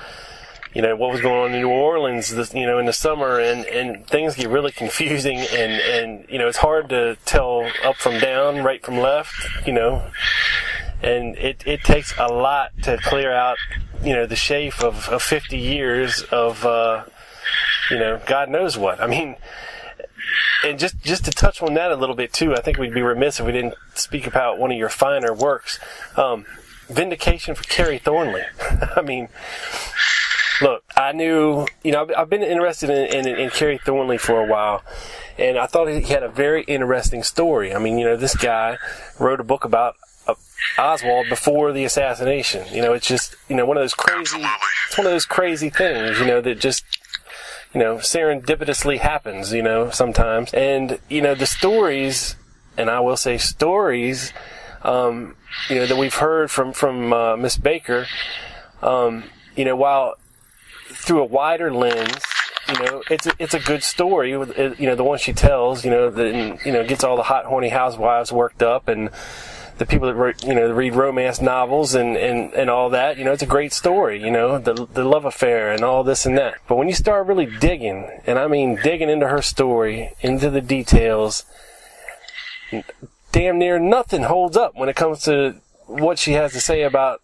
what was going on in New Orleans, in the summer, and things get really confusing, and it's hard to tell up from down, right from left, and it takes a lot to clear out, the chafe of 50 years of, God knows what. I mean, and just to touch on that a little bit too, I think we'd be remiss if we didn't speak about one of your finer works, Vindication for Kerry Thornley. I mean, look, I knew, I've been interested in Kerry Thornley for a while, and I thought he had a very interesting story. I mean, this guy wrote a book about Oswald before the assassination. It's just, one of those crazy, it's one of those crazy things, that just, serendipitously happens, sometimes. And, the stories, and I will say stories, that we've heard from Miss Baker, while through a wider lens, it's a good story. The one she tells, that gets all the hot, horny housewives worked up, and the people that read romance novels and all that. It's a great story. The love affair and all this and that. But when you start really digging, and I mean digging into her story, into the details, damn near nothing holds up when it comes to what she has to say about,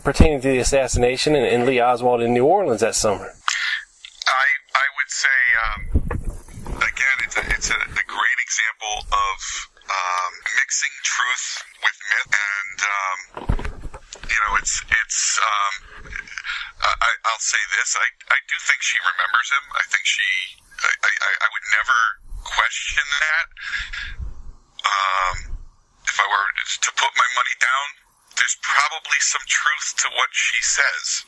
pertaining to the assassination and Lee Oswald in New Orleans that summer. I would say, again, it's a great example of mixing truth with myth, and I'll say this: I do think she remembers him. I think I would never question that. If I were to put my money down, there's probably some truth to what she says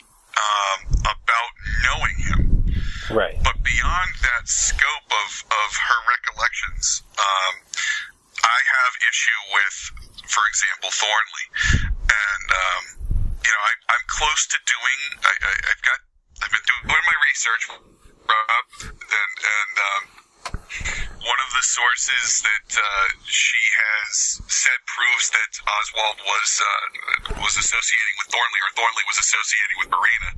about knowing him. Right. But beyond that scope of her recollections, I have issue with, for example, Thornley, and I'm close to doing. I've been doing my research, and one of the sources that she has said proves that Oswald was associating with Thornley, or Thornley was associating with Marina,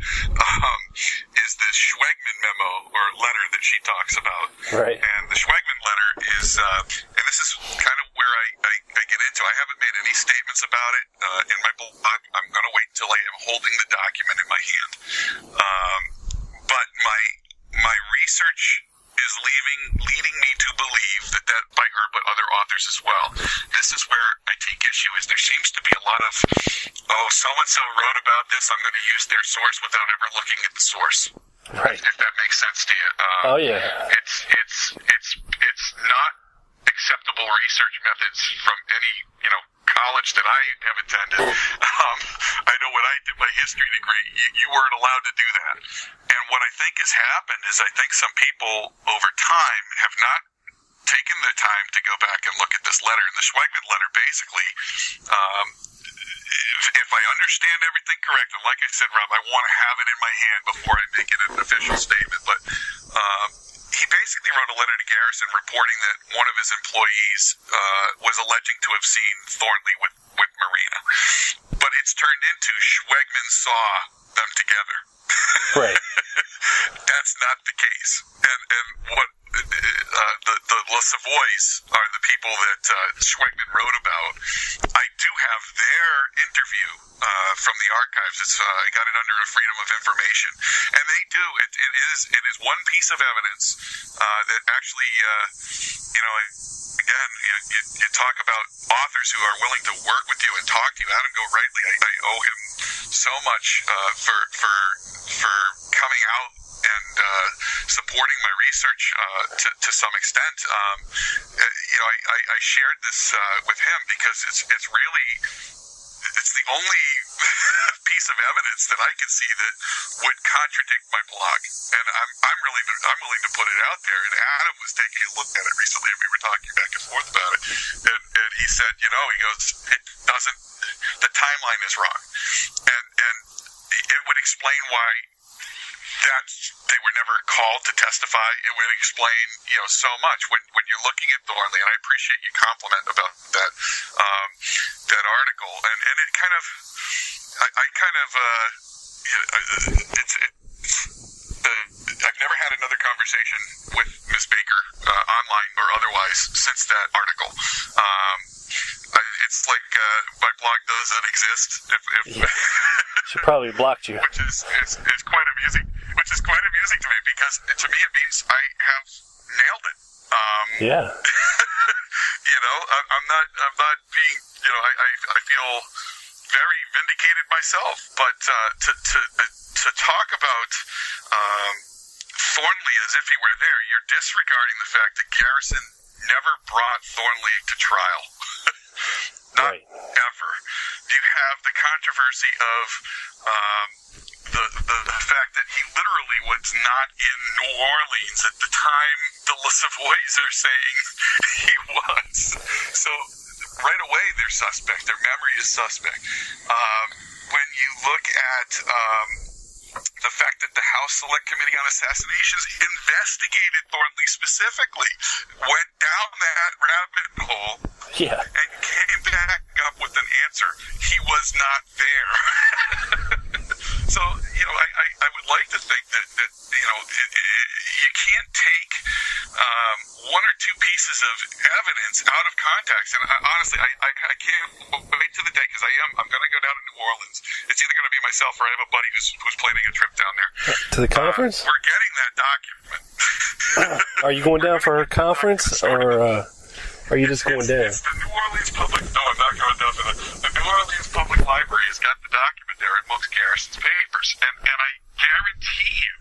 is this Schwegman memo or letter that she talks about. Right. And the Schwegman letter is, and this is kind of where I get into. I haven't made any statements about it in my blog. I'm going to wait until I am holding the document in my hand. But my research is leading me to believe that by her, but other authors as well. This is where I take issue, is there seems to be a lot of, so-and-so wrote about this, I'm going to use their source without ever looking at the source. Right. If that makes sense to you. Oh, yeah. It's not acceptable research methods from any, college that I have attended. I know when I did my history degree, you weren't allowed to do that. And what I think has happened is I think some people over time have not taken the time to go back and look at this letter. And the Schwegman letter basically, if I understand everything correct, and like I said, Rob, I want to have it in my hand before I make it an official statement, but he basically wrote a letter to Garrison reporting that one of his employees was alleging to have seen Thornley with Marina. But it's turned into Schwegman saw them together. Right. That's not the case. And what the La Savoys are the people that Schwegman wrote about. I do have their interview from the archives. I got it under a Freedom of Information, and they do. It is one piece of evidence that actually, again, you talk about authors who are willing to work with you and talk to you. Adam Gorightly, I owe him so much for coming out and supporting my research to some extent. I shared this with him because it's really the only piece of evidence that I could see that would contradict my blog, and I'm willing to put it out there. And Adam was taking a look at it recently, and we were talking back and forth about it. And he said, he goes, it doesn't. The timeline is wrong, and it would explain why that they were never called to testify. It would explain, so much when you're looking at Thornley, and I appreciate your compliment about that that article, and it kind of, I've never had another conversation with Ms. Baker, online or otherwise, since that article. It's like my blog doesn't exist. She probably blocked you. Which is quite amusing. Which is quite amusing to me because to me it means I have nailed it. Yeah. I'm not being. I feel very vindicated myself. But to talk about Thornley as if he were there, you're disregarding the fact that Garrison never brought Thornley to trial. Not right. ever. You have the controversy of the fact that he literally was not in New Orleans at the time the La Savoys are saying he was. So right away they're suspect. Their memory is suspect. When you look at the fact that the House Select Committee on Assassinations investigated Thornley specifically, went down that rabbit hole, and came back up with an answer. He was not there. So, I would like to think that you can't take one or two pieces of evidence out of context. And honestly, I can't wait to the day, because I'm going to go down to New Orleans. It's either going to be myself or I have a buddy who's planning a trip down there. To the conference? We're getting that document. Are you going down for a conference, or are you just going down? It's the New Orleans Public... No, I'm not going down to the New Orleans Public Library has got the document there amongst Garrison's papers. And I guarantee you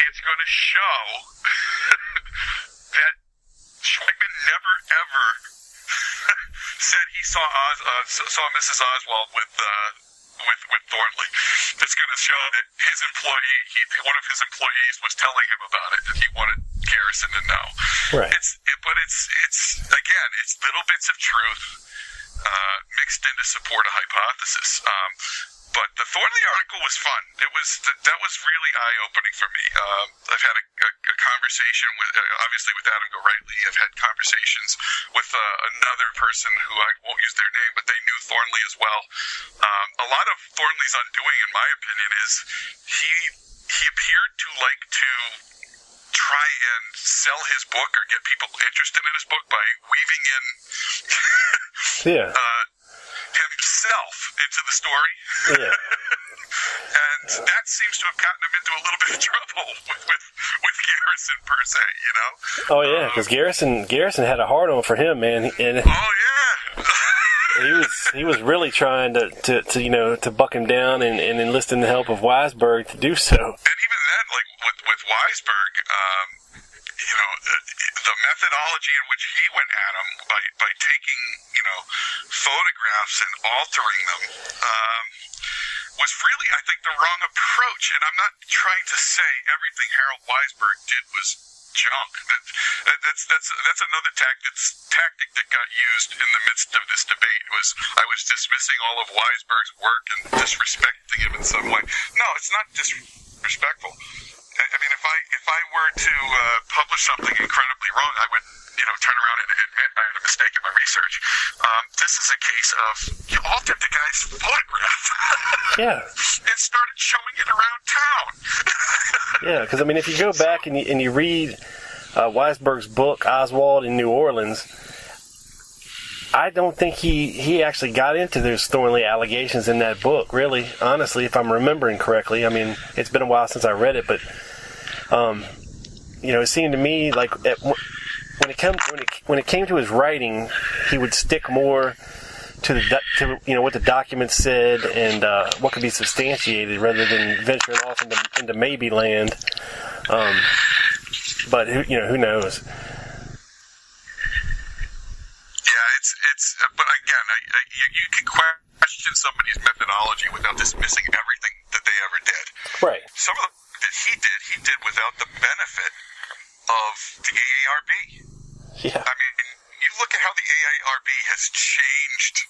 it's going to show that Schwegman never, ever said he saw Mrs. Oswald with Thornley. It's going to show that his employee, one of his employees, was telling him about it, that he wanted Garrison to know. Right. But it's again, it's little bits of truth mixed in to support a hypothesis. But the Thornley article was fun. That was really eye-opening for me. I've had a conversation obviously with Adam Gorightly. I've had conversations with another person who I won't use their name, but they knew Thornley as well. A lot of Thornley's undoing, in my opinion, is he appeared to like to try and sell his book or get people interested in his book by weaving in himself into the story. Yeah. And that seems to have gotten him into a little bit of trouble with Garrison per se, Oh yeah, because Garrison had a hard on for him, man. And oh yeah. he was really trying to buck him down and enlisting the help of Weisberg to do so. And even then, like with Weisberg, the methodology in which he went at him by taking, photographs and altering them, was really, I think, the wrong approach. And I'm not trying to say everything Harold Weisberg did was junk. That's another tactic that got used in the midst of this debate. I was dismissing all of Weisberg's work and disrespecting him in some way. No, it's not disrespectful. I mean, if I were to publish something incredibly wrong, I would, turn around and admit I had a mistake in my research. This is a case of you altered the guy's photograph. Yeah. And started showing it around town. Yeah, because, I mean, if you go back and you read Weisberg's book, Oswald in New Orleans, I don't think he actually got into those thorny allegations in that book, really, honestly, if I'm remembering correctly. I mean, it's been a while since I read it, but, it seemed to me like when it came to his writing, he would stick more to what the documents said and what could be substantiated rather than venturing off into maybe land. But who knows? Yeah, it's. But again, you can question somebody's methodology without dismissing everything that they ever did. Right. Some of the that he did without the benefit of the AARB. Yeah. I mean, you look at how the AARB has changed.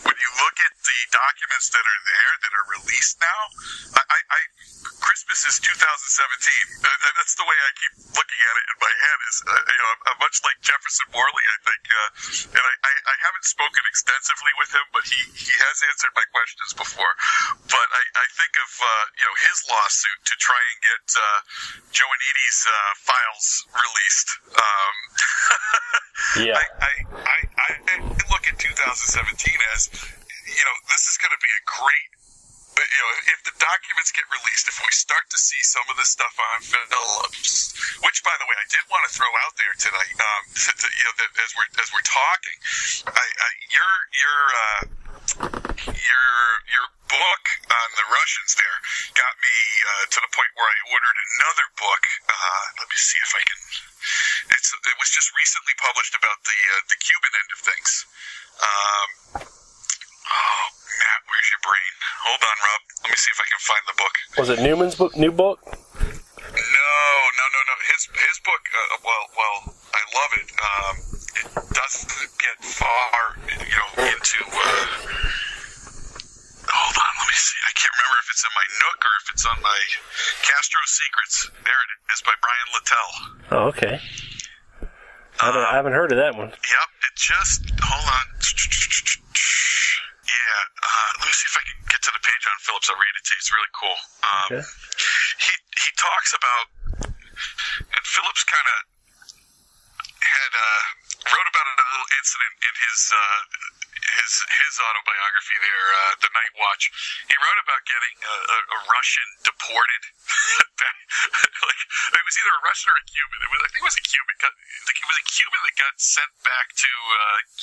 When you look at the documents that are there that are released now, Christmas is 2017. That's the way I keep looking at it in my head. I'm much like Jefferson Morley, I think, and I haven't spoken extensively with him, but he has answered my questions before. But I think of his lawsuit to try and get Joe Aniti's files released. Yeah. I look at 2017 as, this is going to be a great, if the documents get released, if we start to see some of the stuff on Phillips, which, by the way, I did want to throw out there tonight, as we're talking, your book on the Russians there got me to the point where I ordered another book. Let me see if I can. It was just recently published about the Cuban end of things. Matt, where's your brain? Hold on, Rob. Let me see if I can find the book. Was it Newman's book? New book? No. His book. I love it. It doesn't get far, into. Hold on, let me see. I can't remember if it's in my Nook or if it's on my Castro Secrets. There it is, by Brian Littell. Oh, okay. I haven't heard of that one. Yep, hold on. Yeah, let me see if I can get to the page on Phillips. I'll read it to you. It's really cool. Okay. He talks about, and Phillips kind of wrote about a little incident in his autobiography there, The Night Watch. He wrote about getting a Russian deported. It was either a Russian or a Cuban. I think it was a Cuban. It was a Cuban that got sent back to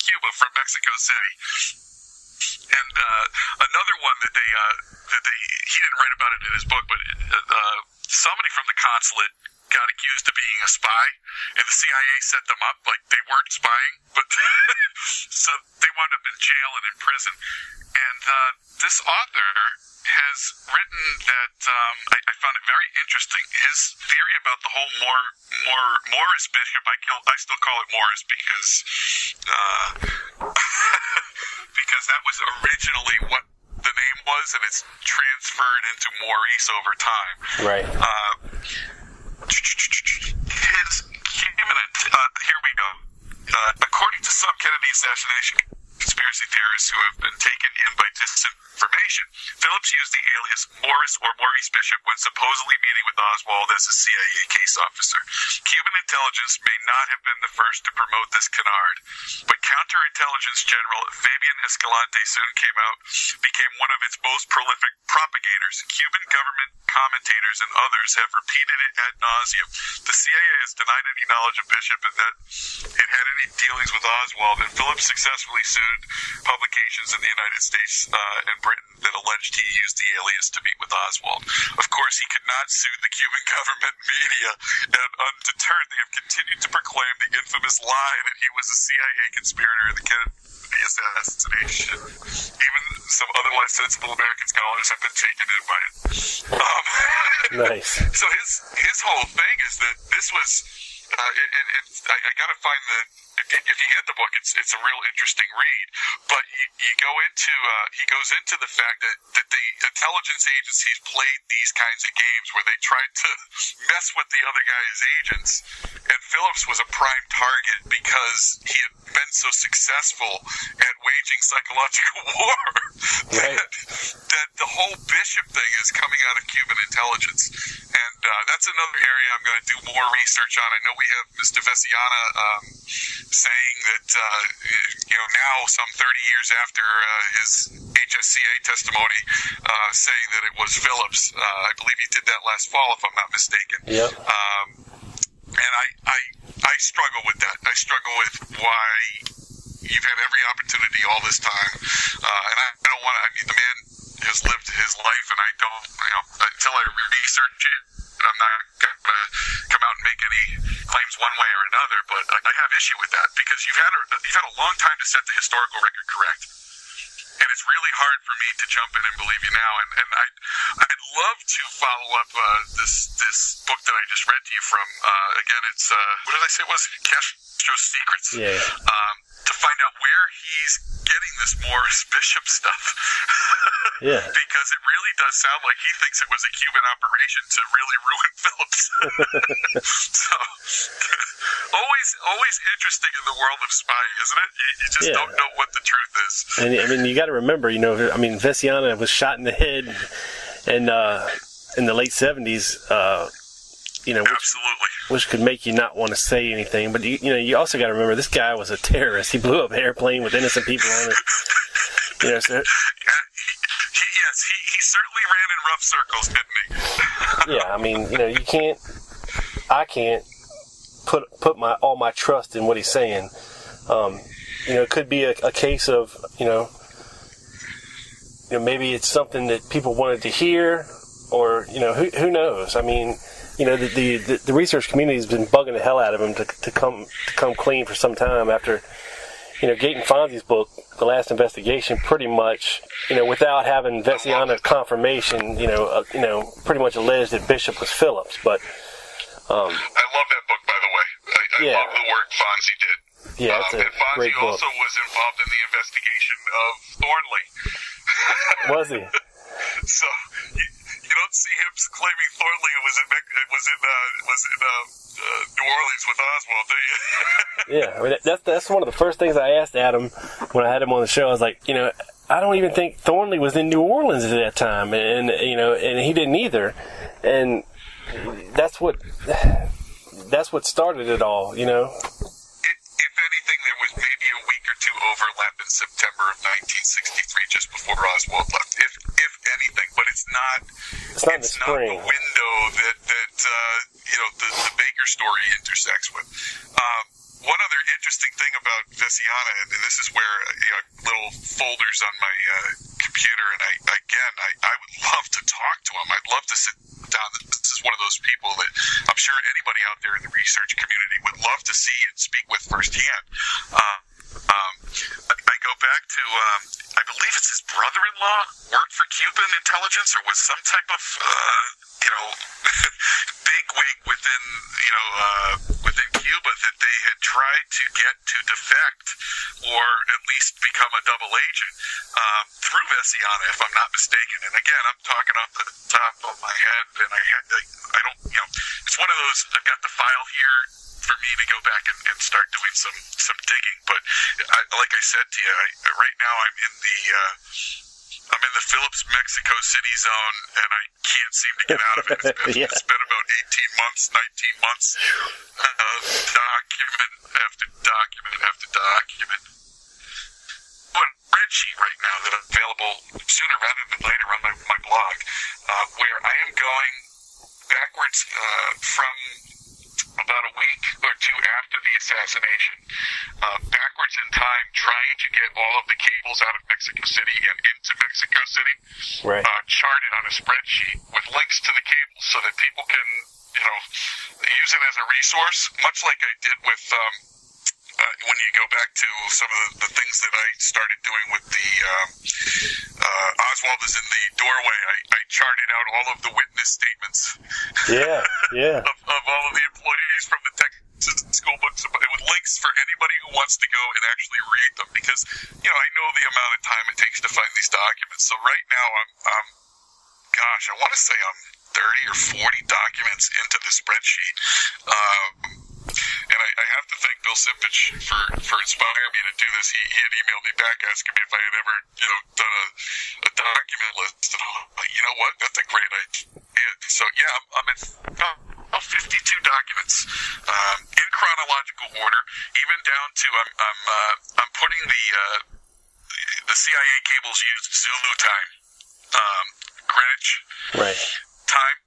Cuba from Mexico City. And another one that he didn't write about it in his book, but somebody from the consulate got accused of being a spy, and the CIA set them up like they weren't spying, but so they wound up in jail and in prison. And this author has written that I found it very interesting. His theory about the whole Morris bishop, I still call it Morris because because that was originally what the name was, and it's transferred into Maurice over time. Right. Here we go. According to some Kennedy assassination conspiracy theorists who have been taken in by disinformation, Phillips used the alias Morris or Maurice Bishop when supposedly meeting with Oswald as a CIA case officer. Cuban intelligence may not have been the first to promote this canard, but counterintelligence general Fabian Escalante soon became one of its most prolific propagators. Cuban government commentators and others have repeated it ad nauseum. The CIA has denied any knowledge of Bishop and that it had any dealings with Oswald, and Phillips successfully sued publications in the United States and Britain that alleged he used the alias to meet with Oswald. Of course, he could not sue the Cuban government media, and undeterred, they have continued to proclaim the infamous lie that he was a CIA conspirator in the Kennedy assassination. Even some otherwise sensible American scholars have been taken in by it. Nice. So his whole thing is that this was, I got to find the. If you get the book, it's a real interesting read. But you go into he goes into the fact that the intelligence agencies played these kinds of games where they tried to mess with the other guy's agents, and Phillips was a prime target because he had been so successful at waging psychological war that the whole Bishop thing is coming out of Cuban intelligence. And that's another area I'm going to do more research on. I know we have Mr. Vesiana saying that, now some 30 years after his HSCA testimony, saying that it was Phillips. I believe he did that last fall, if I'm not mistaken. Yep. And I struggle with that. I struggle with why you've had every opportunity all this time. And I don't want to, the man has lived his life, and I don't, until I research it, I'm not going to come out and make any claims one way or another, but I have issue with that because you've had a long time to set the historical record correct. And it's really hard for me to jump in and believe you now. And I'd love to follow up this book that I just read to you from. Again, it's, what did I say it was? Castro's Secrets. Yeah. To find out where he's getting this Morris Bishop stuff. Yeah. Because it really does sound like he thinks it was a Cuban operation to really ruin Phillips. So, always interesting in the world of spying, isn't it? You just don't know what the truth is. And I mean, you got to remember, Vesiana was shot in the head in the late 70s. Absolutely. Which could make you not want to say anything, but you also got to remember this guy was a terrorist. He blew up an airplane with innocent people on it. So, yes, he certainly ran in rough circles, didn't he? I can't put all my trust in what he's saying. It could be a case of maybe it's something that people wanted to hear, or who knows. I mean, the research community has been bugging the hell out of him to come clean for some time after, Gaten Fonzie's book, The Last Investigation, pretty much, without having Vesiana confirmation, pretty much alleged that Bishop was Phillips. But I love that book, by the way. I love the work Fonzie did. Yeah, it's a and Fonzie great book. Also was involved in the investigation of Thornley. Was he? So you don't see him claiming Thornley was in New Orleans with Oswald, do you? Yeah, that's one of the first things I asked Adam when I had him on the show. I was like, I don't even think Thornley was in New Orleans at that time, and he didn't either, and that's what started it all, If anything, there was maybe a week or two overlap in September of 1963, just before Oswald left, if anything. But it's not the window that the Baker story intersects with. One other interesting thing about Vesiana, and this is where little folders on my computer, and I would love to talk to him. I'd love to sit down. This is one of those people that I'm sure anybody out there in the research community would love to see and speak with firsthand. I go back to, I believe it's his brother-in-law worked for Cuban intelligence or was some type of, bigwig within Cuba that they had tried to get to defect or at least become a double agent through Vesiana, if I'm not mistaken. And again, I'm talking off the top of my head, and I don't, it's one of those, I've got the file here for me to go back and start doing some digging. But like I said to you, right now I'm in the Phillips, Mexico City zone, and I can't seem to get out of it. It's been about 18 months, 19 months, document after document after document. But a spreadsheet right now that I'm available sooner rather than later on my blog, where I am going backwards from about a week or two after the assassination, backwards in time, trying to get all of the cables out of Mexico City and into Mexico City, Right. Charted on a spreadsheet with links to the cables so that people can, use it as a resource, much like I did with when you go back to some of the things that I started doing with the Oswald is in the doorway. I charted out all of the witness statements. Yeah. of all of the employees from the Texas school books with links for anybody who wants to go and actually read them, because I know the amount of time it takes to find these documents. So right now I want to say I'm 30 or 40 documents into the spreadsheet. And I have to thank Bill Simpich for inspiring me to do this. He had emailed me back asking me if I had ever, done a document list. And I'm like, you know what? That's a great idea. So yeah, I'm at 52 documents in chronological order, even down to I'm putting the CIA cables used Zulu time, Greenwich time,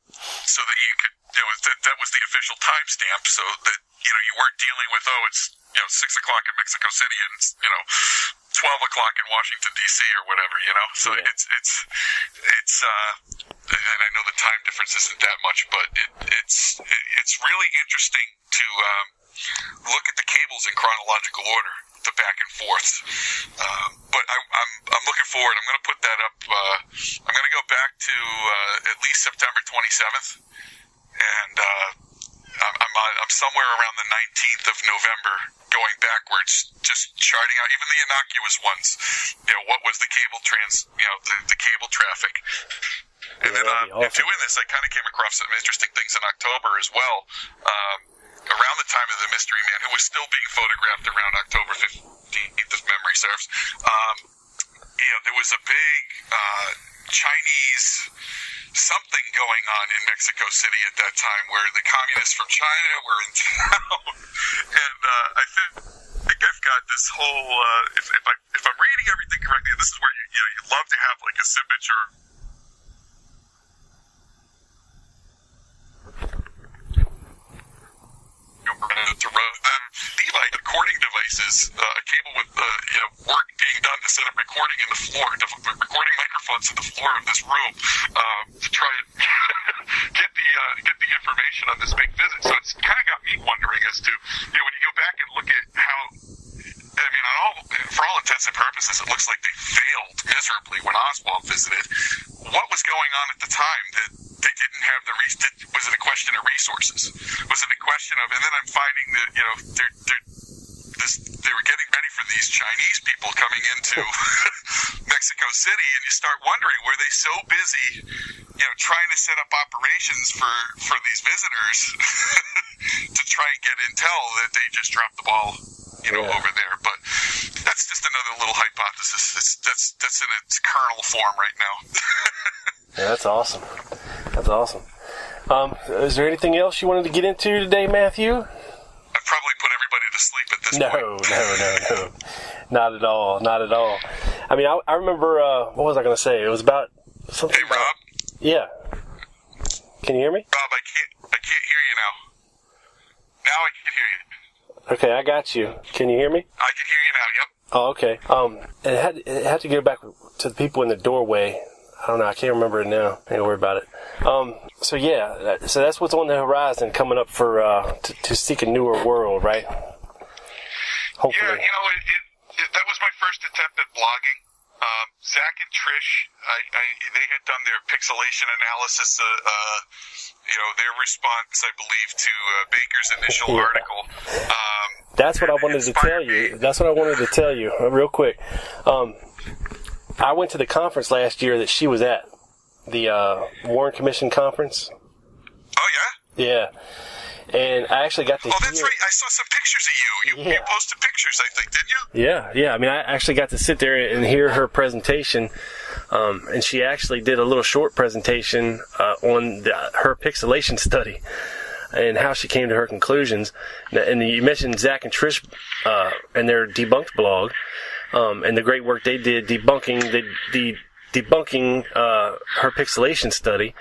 so that you could, that was the official timestamp, so that you weren't dealing with it's 6 o'clock in Mexico City and it's 12 o'clock in Washington D.C. or whatever, So yeah. It's and I know the time difference isn't that much, but it's really interesting to look at the cables in chronological order, the back and forth. But I'm looking forward. I'm going to put that up. I'm going to go back to at least September 27th, and I'm somewhere around the 19th of November, going backwards, just charting out even the innocuous ones. What was the cable the cable traffic. And then awesome. Doing this, I kind of came across some interesting things in October as well. Around the time of the Mystery Man, who was still being photographed around October 15th, if memory serves, there was a big Chinese something going on in Mexico City at that time, where the communists from China were in town. And I think I've got this whole, if I'm reading everything correctly, this is where you love to have like a signature. To run Levi recording devices, a cable with work being done to set up recording in the floor, recording microphones in the floor of this room, to try and get the information on this big visit. So it's kind of got me wondering as to when you go back and look at how, for all intents and purposes, it looks like they failed miserably when Oswald visited. What was going on at the time that they didn't have the was it a question of resources? Was it a question of, and then I'm finding that they were getting ready for these Chinese people coming into Mexico City, and you start wondering, were they so busy trying to set up operations for these visitors to try and get intel that they just dropped the ball over there. But that's just another little hypothesis. That's in its kernel form right now. Yeah, that's awesome. Is there anything else you wanted to get into today, Matthew? I've probably put everybody to sleep at this point. No. Not at all. I mean, I remember, what was I going to say? It was about something. Hey, Rob? Yeah. Can you hear me? Rob, I can't hear you now. Now I can hear you. Okay, I got you. Can you hear me? I can hear you now, yep. Oh, okay. It had to go back to the people in the doorway. I don't know. I can't remember it now. Ain't worry about it. So that's what's on the horizon coming up for to seek a newer world, right? Hopefully. Yeah, that was my first attempt at blogging. Zach and Trish, they had done their pixelation analysis. Their response, I believe, to Baker's initial article. That's what I wanted to tell you. That's what I wanted to tell you, real quick. I went to the conference last year that she was at, the Warren Commission conference. Oh, yeah? Yeah. And I actually got to hear... Oh, that's right. I saw some pictures of you. You posted pictures, I think, didn't you? Yeah. I mean, I actually got to sit there and hear her presentation. And she actually did a little short presentation on her pixelation study and how she came to her conclusions. And you mentioned Zach and Trish and their Debunked blog. And the great work they did debunking her pixelation study.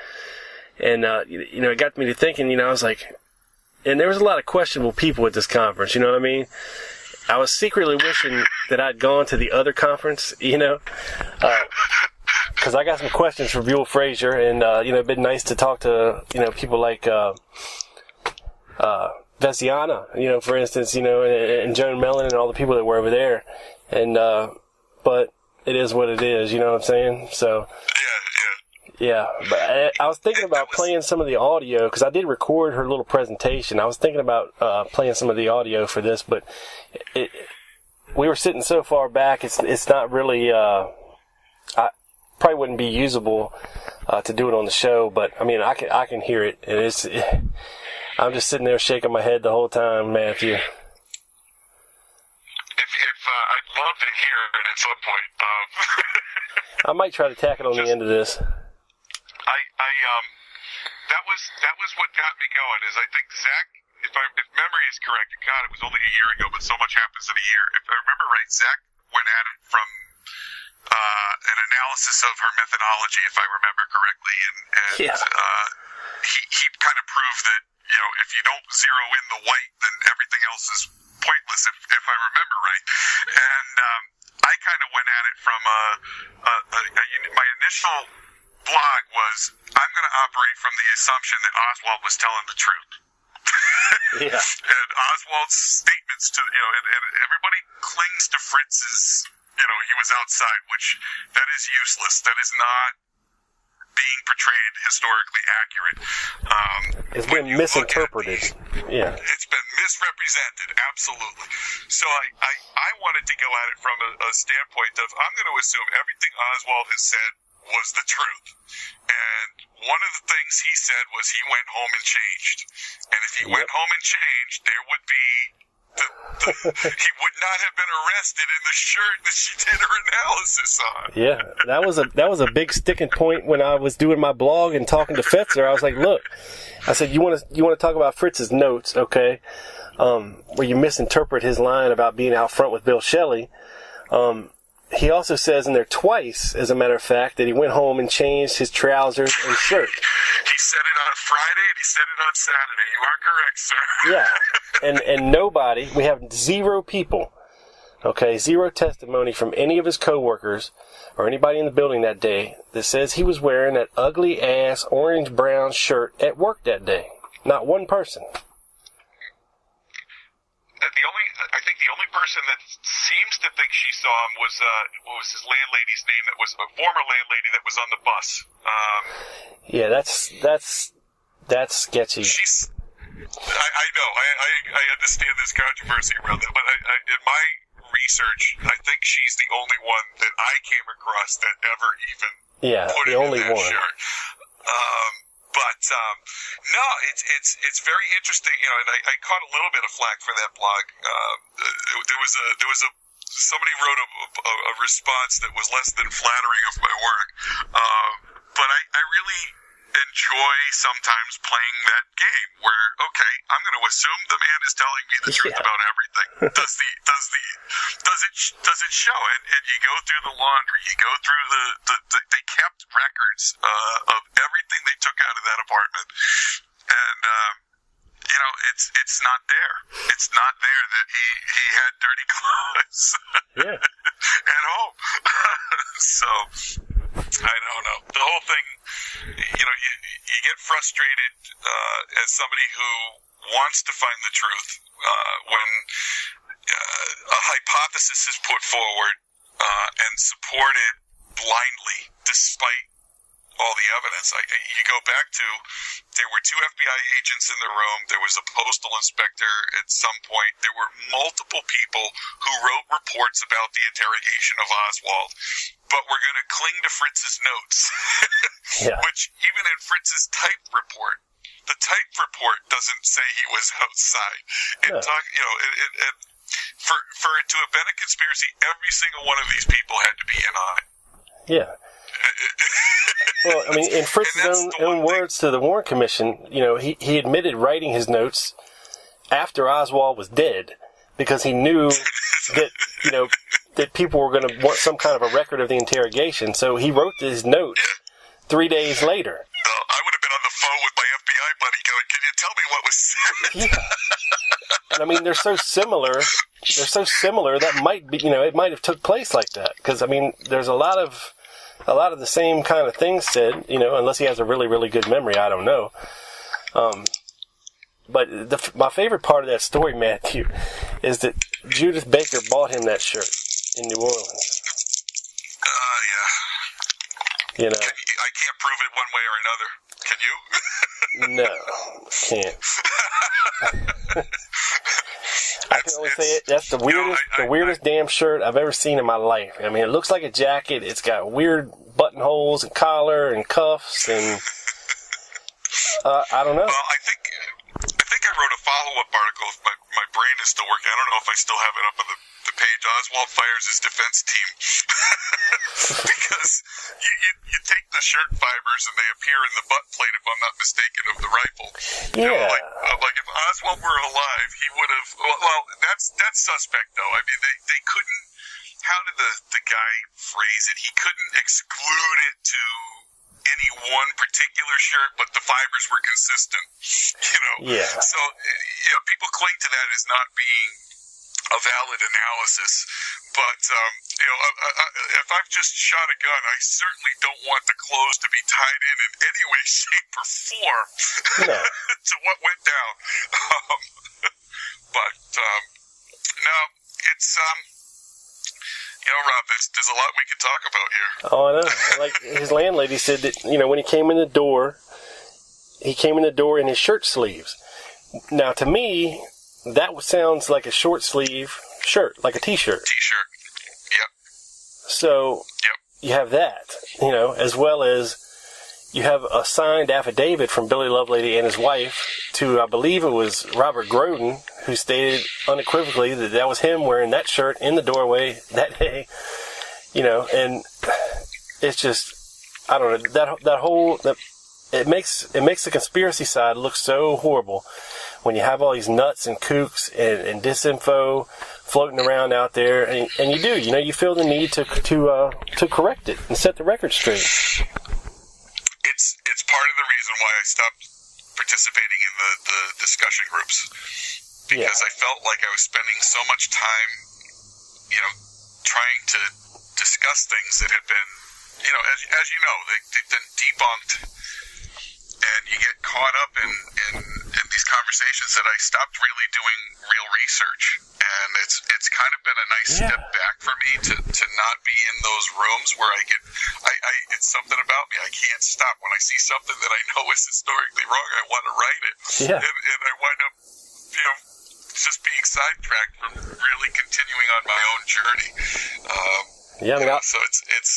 And, it got me to thinking, I was like, and there was a lot of questionable people at this conference, you know what I mean? I was secretly wishing that I'd gone to the other conference, you know, because I got some questions for Buell Frazier, and, you know, it'd been nice to talk to, you know, people like Vesiana, you know, for instance, you know, and Joan Mellon and all the people that were over there. And, but it is what it is, you know what I'm saying? So, yeah, but I was thinking about playing some of the audio, because I did record her little presentation. I was thinking about playing some of the audio for this, but we were sitting so far back, it's not really, probably wouldn't be usable to do it on the show, but I mean, I can hear it, and I'm just sitting there shaking my head the whole time, Matthew. I'd love to hear it at some point. I might try to tack it on the end of this. That was what got me going. Is I think Zach, if memory is correct, God, it was only a year ago, but so much happens in a year. If I remember right, Zach went at it from an analysis of her methodology, if I remember correctly, and he kind of proved that, you know, if you don't zero in the white, then everything else is pointless, if I remember right. And I kind of went at it from my initial blog was, I'm going to operate from the assumption that Oswald was telling the truth. Yeah. And Oswald's statements to, you know, and everybody clings to Fritz's, you know, he was outside, which that is useless. That is not being portrayed historically accurate. It's been misinterpreted. Yeah. It's been misrepresented, absolutely. So I wanted to go at it from a standpoint of, I'm going to assume everything Oswald has said was the truth. And one of the things he said was he went home and changed. And if he went home and changed, there would be he would not have been arrested in the shirt that she did her analysis on. Yeah, that was a big sticking point when I was doing my blog and talking to Fetzer. I was like, look, I said, you want to talk about Fritz's notes, okay? Where you misinterpret his line about being out front with Bill Shelley. He also says in there twice, as a matter of fact, that he went home and changed his trousers and shirt. He said it on Friday and he said it on Saturday. You are correct, sir. Yeah. And nobody, we have 0 people, okay, 0 testimony from any of his coworkers or anybody in the building that day that says he was wearing that ugly ass orange-brown shirt at work that day. Not one person. I think the only person that seems to think she saw him was what was his landlady's name? That was a former landlady that was on the bus. Yeah, that's sketchy. I know. I understand this controversy around that, but in my research, I think she's the only one that I came across that ever even put it in that shirt. But no, it's very interesting, you know. And I caught a little bit of flack for that blog. There was somebody wrote a response that was less than flattering of my work. But I really enjoy sometimes playing that game where, okay, I'm going to assume the man is telling me the truth about everything. Does it show? And you go through the laundry, you go through they kept records of everything they took out of that apartment, and you know, it's not there. It's not there that he had dirty clothes at home. So I don't know. The whole thing, you know, you get frustrated as somebody who wants to find the truth when a hypothesis is put forward and supported blindly despite all the evidence. You go back to, there were 2 FBI agents in the room. There was a postal inspector at some point. There were multiple people who wrote reports about the interrogation of Oswald. But we're going to cling to Fritz's notes, which even in Fritz's typed report, the typed report doesn't say he was outside. And you know, for it to have been a conspiracy, every single one of these people had to be in on it. Yeah. Well, I mean, in Fritz's own words to the Warren Commission, you know, he admitted writing his notes after Oswald was dead because he knew that, you know, that people were going to want some kind of a record of the interrogation. So he wrote his notes 3 days later. I would have been on the phone with my FBI buddy going, can you tell me what was said? Yeah. And I mean, they're so similar. That might be, it might have took place like that. Because, I mean, there's a lot of the same kind of things said, unless he has a really, really good memory, I don't know. But my favorite part of that story, Matthew, is that Judith Baker bought him that shirt in New Orleans. Yeah. I can't prove it one way or another. Can you? No, can't. I can only say that's the weirdest damn shirt I've ever seen in my life. I mean, it looks like a jacket. It's got weird buttonholes and collar and cuffs and I don't know. Well, I think I wrote a follow-up article. My brain is still working. I don't know if I still have it up on the page. Oswald fires his defense team because you take the shirt fibers and they appear in the butt plate, if I'm not mistaken, of the rifle. Yeah. Like if Oswald were alive, he would have. Well, that's suspect though. I mean, they couldn't. How did the guy phrase it? He couldn't exclude it to any one particular shirt, but the fibers were consistent. Yeah. So people cling to that as not being a valid analysis, but if I've just shot a gun, I certainly don't want the clothes to be tied in any way, shape, or form to what went down. But no, it's Rob, there's a lot we could talk about here. Oh, I know. Like his landlady said that when he came in the door in his shirt sleeves. Now, to me, that sounds like a short sleeve shirt, like a t-shirt. T-shirt. Yep. So you have that, as well as you have a signed affidavit from Billy Lovelady and his wife to, I believe it was Robert Groden, who stated unequivocally that was him wearing that shirt in the doorway that day, and it's just, I don't know, it makes the conspiracy side look so horrible when you have all these nuts and kooks and disinfo floating around out there, and you do, you feel the need to correct it and set the record straight. It's part of the reason why I stopped participating in the discussion groups, because I felt like I was spending so much time, trying to discuss things that had been, as you know, they've been debunked, and you get caught up in these conversations that I stopped really doing real research, and it's kind of been a nice step back for me to not be in those rooms where I it's something about me, I can't stop. When I see something that I know is historically wrong, I want to write it, and I wind up just being sidetracked from really continuing on my own journey. So it's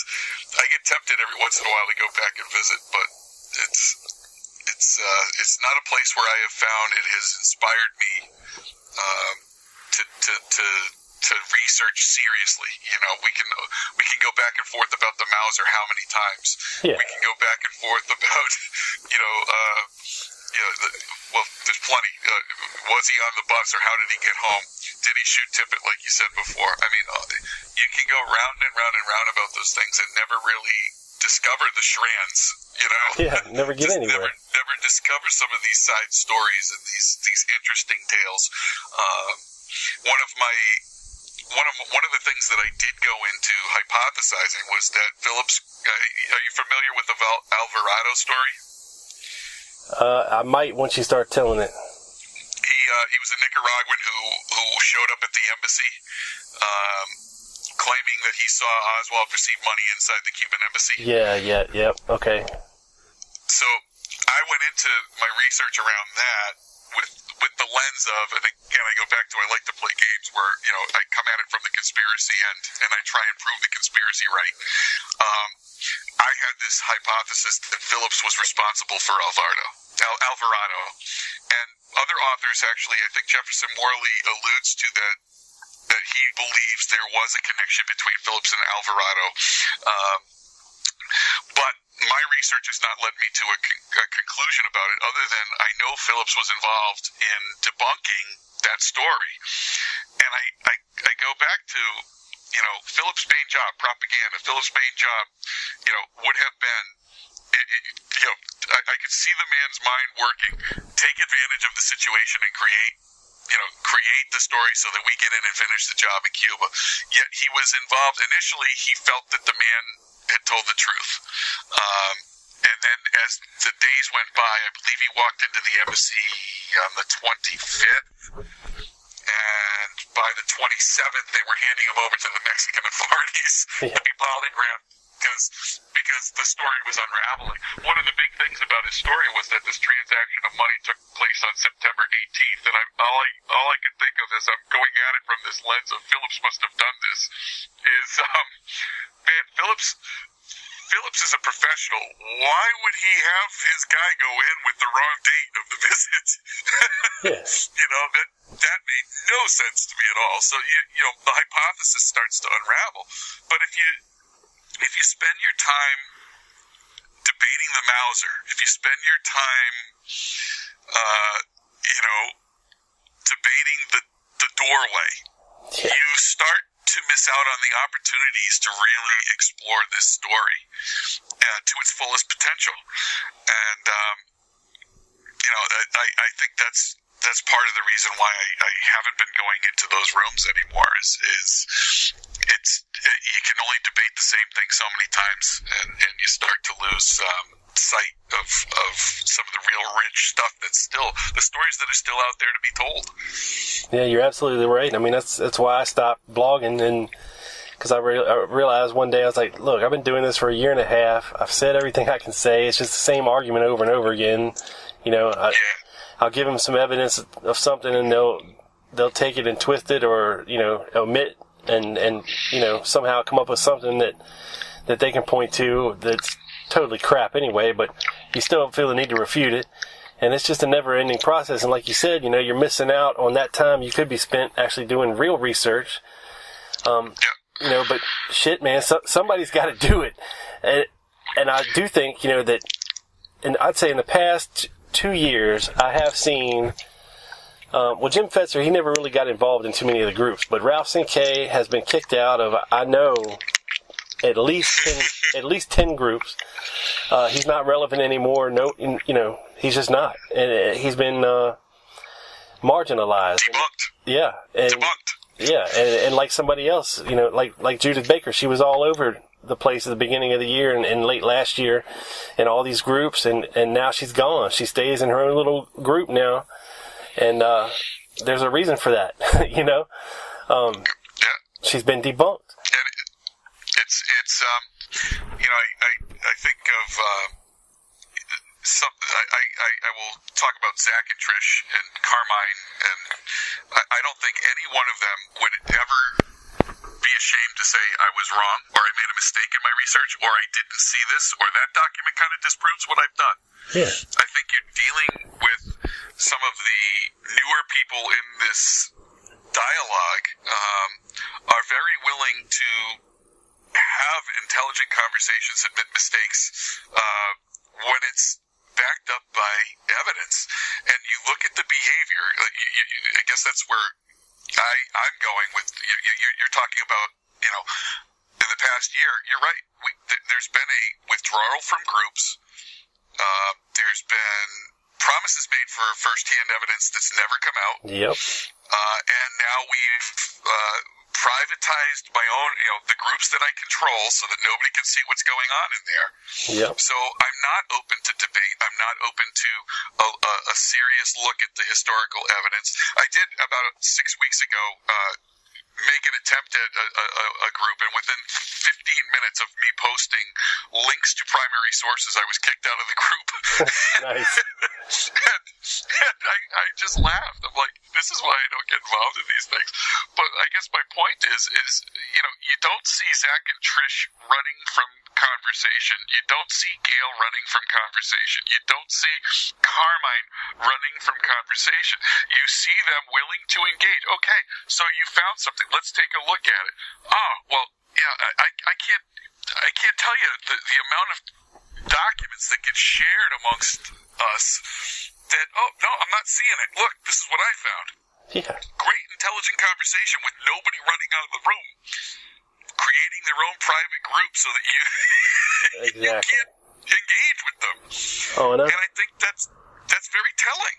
I get tempted every once in a while to go back and visit, but it's not a place where I have found it has inspired me to research seriously. We can go back and forth about the Mauser how many times. We can go back and forth about there's plenty. Was he on the bus, or how did he get home? Did he shoot Tippett like you said before? I mean, you can go round and round and round about those things and never really discover the strands, never get anywhere. Never discover some of these side stories and these interesting tales. One of the things that I did go into hypothesizing was that Phillips. Are you familiar with the Alvarado story? I might once you start telling it. He was a Nicaraguan who showed up at the embassy, claiming that he saw Oswald receive money inside the Cuban embassy. Okay. So I went into my research around that with the lens of, and again, I go back to, I like to play games where, I come at it from the conspiracy end, and I try and prove the conspiracy right. I had this hypothesis that Phillips was responsible for Alvarado. And other authors actually, I think Jefferson Morley alludes to that he believes there was a connection between Phillips and Alvarado. But my research has not led me to a conclusion about it, other than I know Phillips was involved in debunking that story. And I go back to, Phillips' main job, propaganda. Phillips' main job, would have been I could see the man's mind working, take advantage of the situation and create the story so that we get in and finish the job in Cuba. Yet he was involved. Initially, he felt that the man had told the truth. And then as the days went by, I believe he walked into the embassy on the 25th. And by the 27th, they were handing him over to the Mexican authorities to be polygraphed because the story was unraveling. One of the big things about his story was that this transaction of money took place on September 18th, and all I can think of as I'm going at it from this lens of Phillips must have done this is, man, Phillips is a professional. Why would he have his guy go in with the wrong date of the visit? Yes. That made no sense to me at all. So the hypothesis starts to unravel. But if you spend your time debating the Mauser, if you spend your time, debating the doorway, you start to miss out on the opportunities to really explore this story to its fullest potential. And, I think that's part of the reason why I haven't been going into those rooms anymore is you can only debate the same thing so many times, and you start to lose sight of some of the real rich stuff the stories that are still out there to be told. Yeah, you're absolutely right. I mean, that's why I stopped blogging, and because I realized one day, I was like, look, I've been doing this for a year and a half. I've said everything I can say. It's just the same argument over and over again. I'll give them some evidence of something, and they'll take it and twist it, or omit and somehow come up with something that they can point to that's totally crap anyway. But you still feel the need to refute it, and it's just a never-ending process. And like you said, you're missing out on that time you could be spent actually doing real research. But shit, man, somebody's got to do it, and I do think that, and I'd say in the past 2 years, I have seen, Jim Fetzer, he never really got involved in too many of the groups, but Ralph Sinkay has been kicked out of, I know, at least 10 groups. He's not relevant anymore. No, he's just not. And he's been, marginalized. Debunked. Yeah. Debunked. Yeah. And like somebody else, like Judith Baker, she was all over the place at the beginning of the year and late last year in all these groups, and now she's gone. She stays in her own little group now, and there's a reason for that. She's been debunked. And I think of something. I will talk about Zach and Trish and Carmine, and I don't think any one of them would ever be ashamed to say I was wrong, or I made a mistake in my research, or I didn't see this, or that document kind of disproves what I've done. Yeah. I think you're dealing with some of the newer people in this dialogue are very willing to have intelligent conversations, admit mistakes when it's backed up by evidence. And you look at the behavior, I guess that's where I'm going with, you're talking about, in the past year, you're right. There's been a withdrawal from groups. There's been promises made for first-hand evidence that's never come out. Yep. And now we've privatized my own, the groups that I control so that nobody can see what's going on in there. Yep. So I'm not open to debate. I'm not open to a serious look at the historical evidence. I did about 6 weeks ago make an attempt at a group, and within 15 minutes of me posting links to primary sources, I was kicked out of the group. Nice. and I just laughed. I'm like, this is why I don't get involved in these things. But I guess my point is you don't see Zach and Trish running from conversation. You don't see Gail running from conversation. You don't see Carmine running from conversation. You see them willing to engage. Okay, so you found something. Let's take a look at it. Oh, well, yeah, I can't tell you the amount of documents that get shared amongst us that, oh, no, I'm not seeing it. Look, this is what I found. Yeah. Great intelligent conversation with nobody running out of the room, creating their own private group so that you can't engage with them. Oh, I know. And I think that's very telling.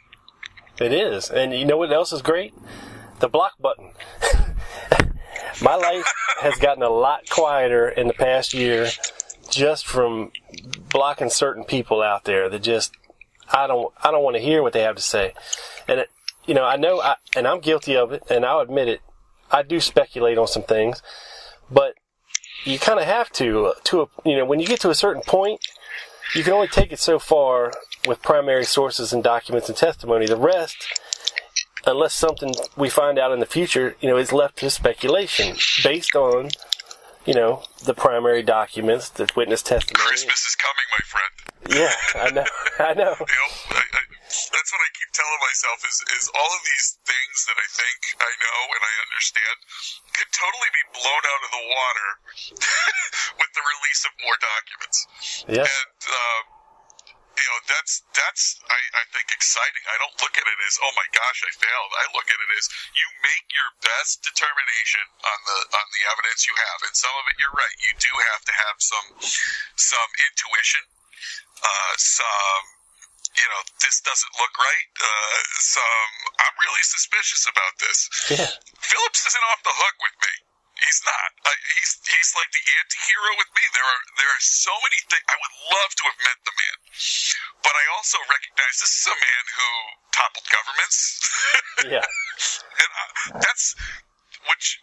It is. And you know what else is great? The block button. My life has gotten a lot quieter in the past year just from blocking certain people out there that just I don't want to hear what they have to say. And I know and I'm guilty of it, and I'll admit it. I do speculate on some things, but you kind of have to when you get to a certain point, you can only take it so far with primary sources and documents and testimony. The rest, unless something we find out in the future, is left to speculation based on, the primary documents, the witness testimony. Christmas is coming, my friend. Yeah, I know. That's what I keep telling myself is all of these things that I think I know and I understand could totally be blown out of the water with the release of more documents. Yeah. And, that's I think exciting. I don't look at it as, oh my gosh, I failed. I look at it as you make your best determination on the evidence you have. And some of it, you're right. You do have to have some intuition, this doesn't look right. I'm really suspicious about this. Yeah. Phillips isn't off the hook with me. He's not. He's like the anti-hero with me. There are so many things. I would love to have met the man, but I also recognize this is a man who toppled governments. Yeah, and that's which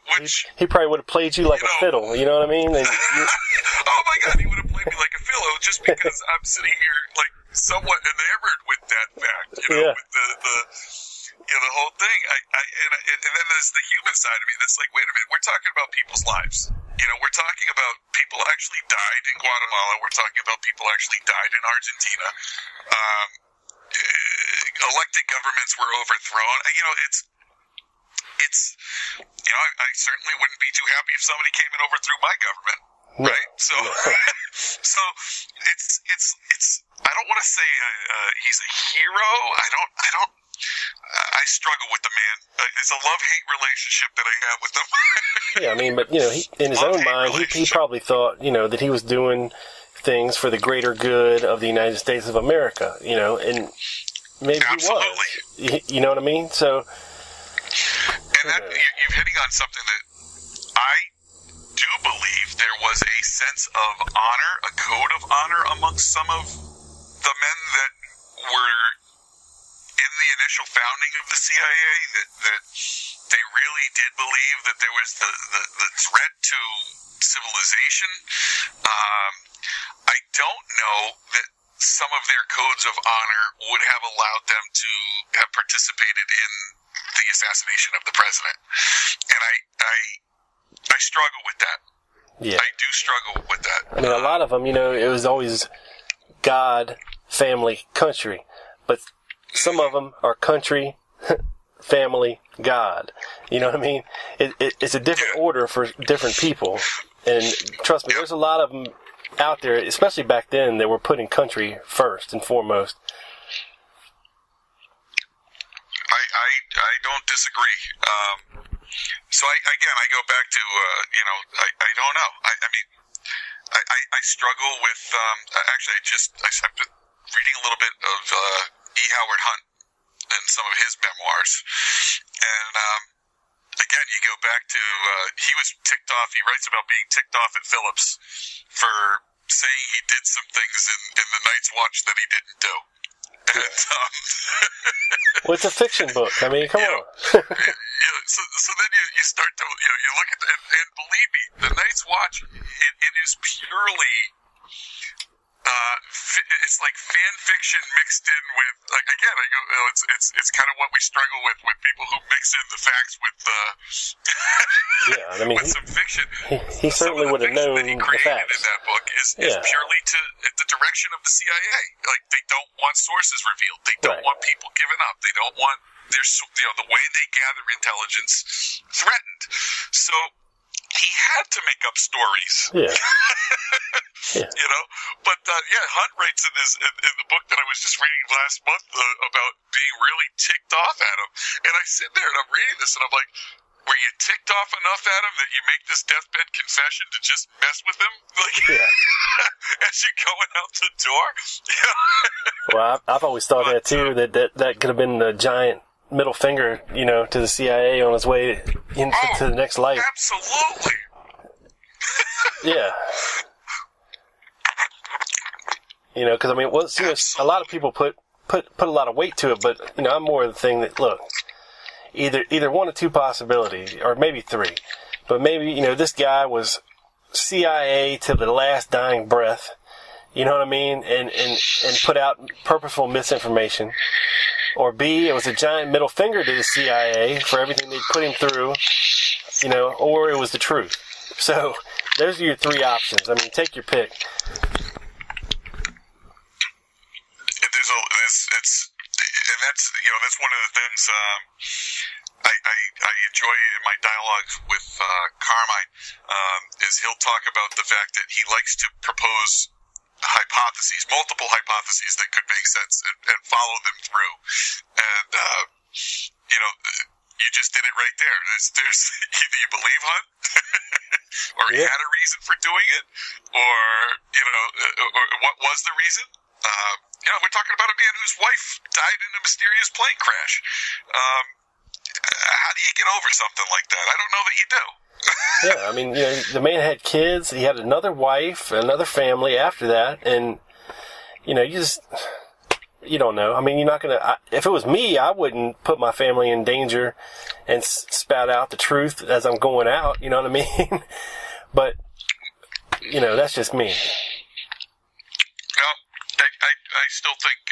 he probably would have played you like a fiddle. You know what I mean? Oh my God, he would have played me like a fiddle just because I'm sitting here like somewhat enamored with that fact. Yeah. With the whole thing. And then there's the human side of me that's like, wait a minute, we're talking about people's lives. We're talking about people actually died in Guatemala. We're talking about people actually died in Argentina. Elected governments were overthrown. I certainly wouldn't be too happy if somebody came and overthrew my government. Right? So, so it's, I don't want to say, he's a hero. I struggle with the man. It's a love-hate relationship that I have with him. Yeah, I mean, but, in his own mind, he probably thought, that he was doing things for the greater good of the United States of America, and maybe Absolutely. He was. You know what I mean? So... And you're hitting on something that I do believe there was a sense of honor, a code of honor amongst some of the men that were in the initial founding of the CIA, that they really did believe that there was the threat to civilization. I don't know that some of their codes of honor would have allowed them to have participated in the assassination of the president. And I struggle with that. Yeah. I do struggle with that. I mean, a lot of them, it was always God, family, country. But some of them are country, family, God. You know what I mean? It's a different order for different people. And trust me, there's a lot of them out there, especially back then, that were putting country first and foremost. I don't disagree. So I go back to, I don't know. I struggle with, actually I've been reading a little bit of, E. Howard Hunt and some of his memoirs. And, again, you go back to, he was ticked off. He writes about being ticked off at Phillips for saying he did some things in the Night's Watch that he didn't do. And, well, it's a fiction book. I mean, come on. So then you start to, you look at and believe me, the Night's Watch, it is purely, it's like fan fiction mixed in with, like, again, I go, it's kind of what we struggle with people who mix in the facts with, with some fiction. He certainly would have known the facts. In that book is purely to the direction of the CIA. Like, they don't want sources revealed. They don't want people given up. They don't want the way they gather intelligence threatened. So he had to make up stories. Yeah. But Hunt writes in the book that I was just reading last month about being really ticked off at him. And I sit there and I'm reading this and I'm like, were you ticked off enough at him that you make this deathbed confession to just mess with him? Like, as you're going out the door? Well, I've always thought that too, that could have been the giant middle finger, to the CIA on his way to the next life. Absolutely. Yeah. Because, I mean, a lot of people put a lot of weight to it, but, I'm more of the thing that, look, either one or two possibilities, or maybe three. But maybe, this guy was CIA to the last dying breath, you know what I mean? And put out purposeful misinformation. Or B, it was a giant middle finger to the CIA for everything they put him through, or it was the truth. So, those are your three options. I mean, take your pick. That's one of the things I enjoy in my dialogue with Carmine is he'll talk about the fact that he likes to propose multiple hypotheses that could make sense and follow them through. And you just did it right there. There's either you believe Hunt, or he had a reason for doing it, or or what was the reason? We're talking about a man whose wife died in a mysterious plane crash. How do you get over something like that? I don't know that you do. Yeah, I mean, the man had kids. He had another wife, another family after that, and you don't know. I mean, you're not gonna. If it was me, I wouldn't put my family in danger and spout out the truth as I'm going out. You know what I mean? But that's just me. I still think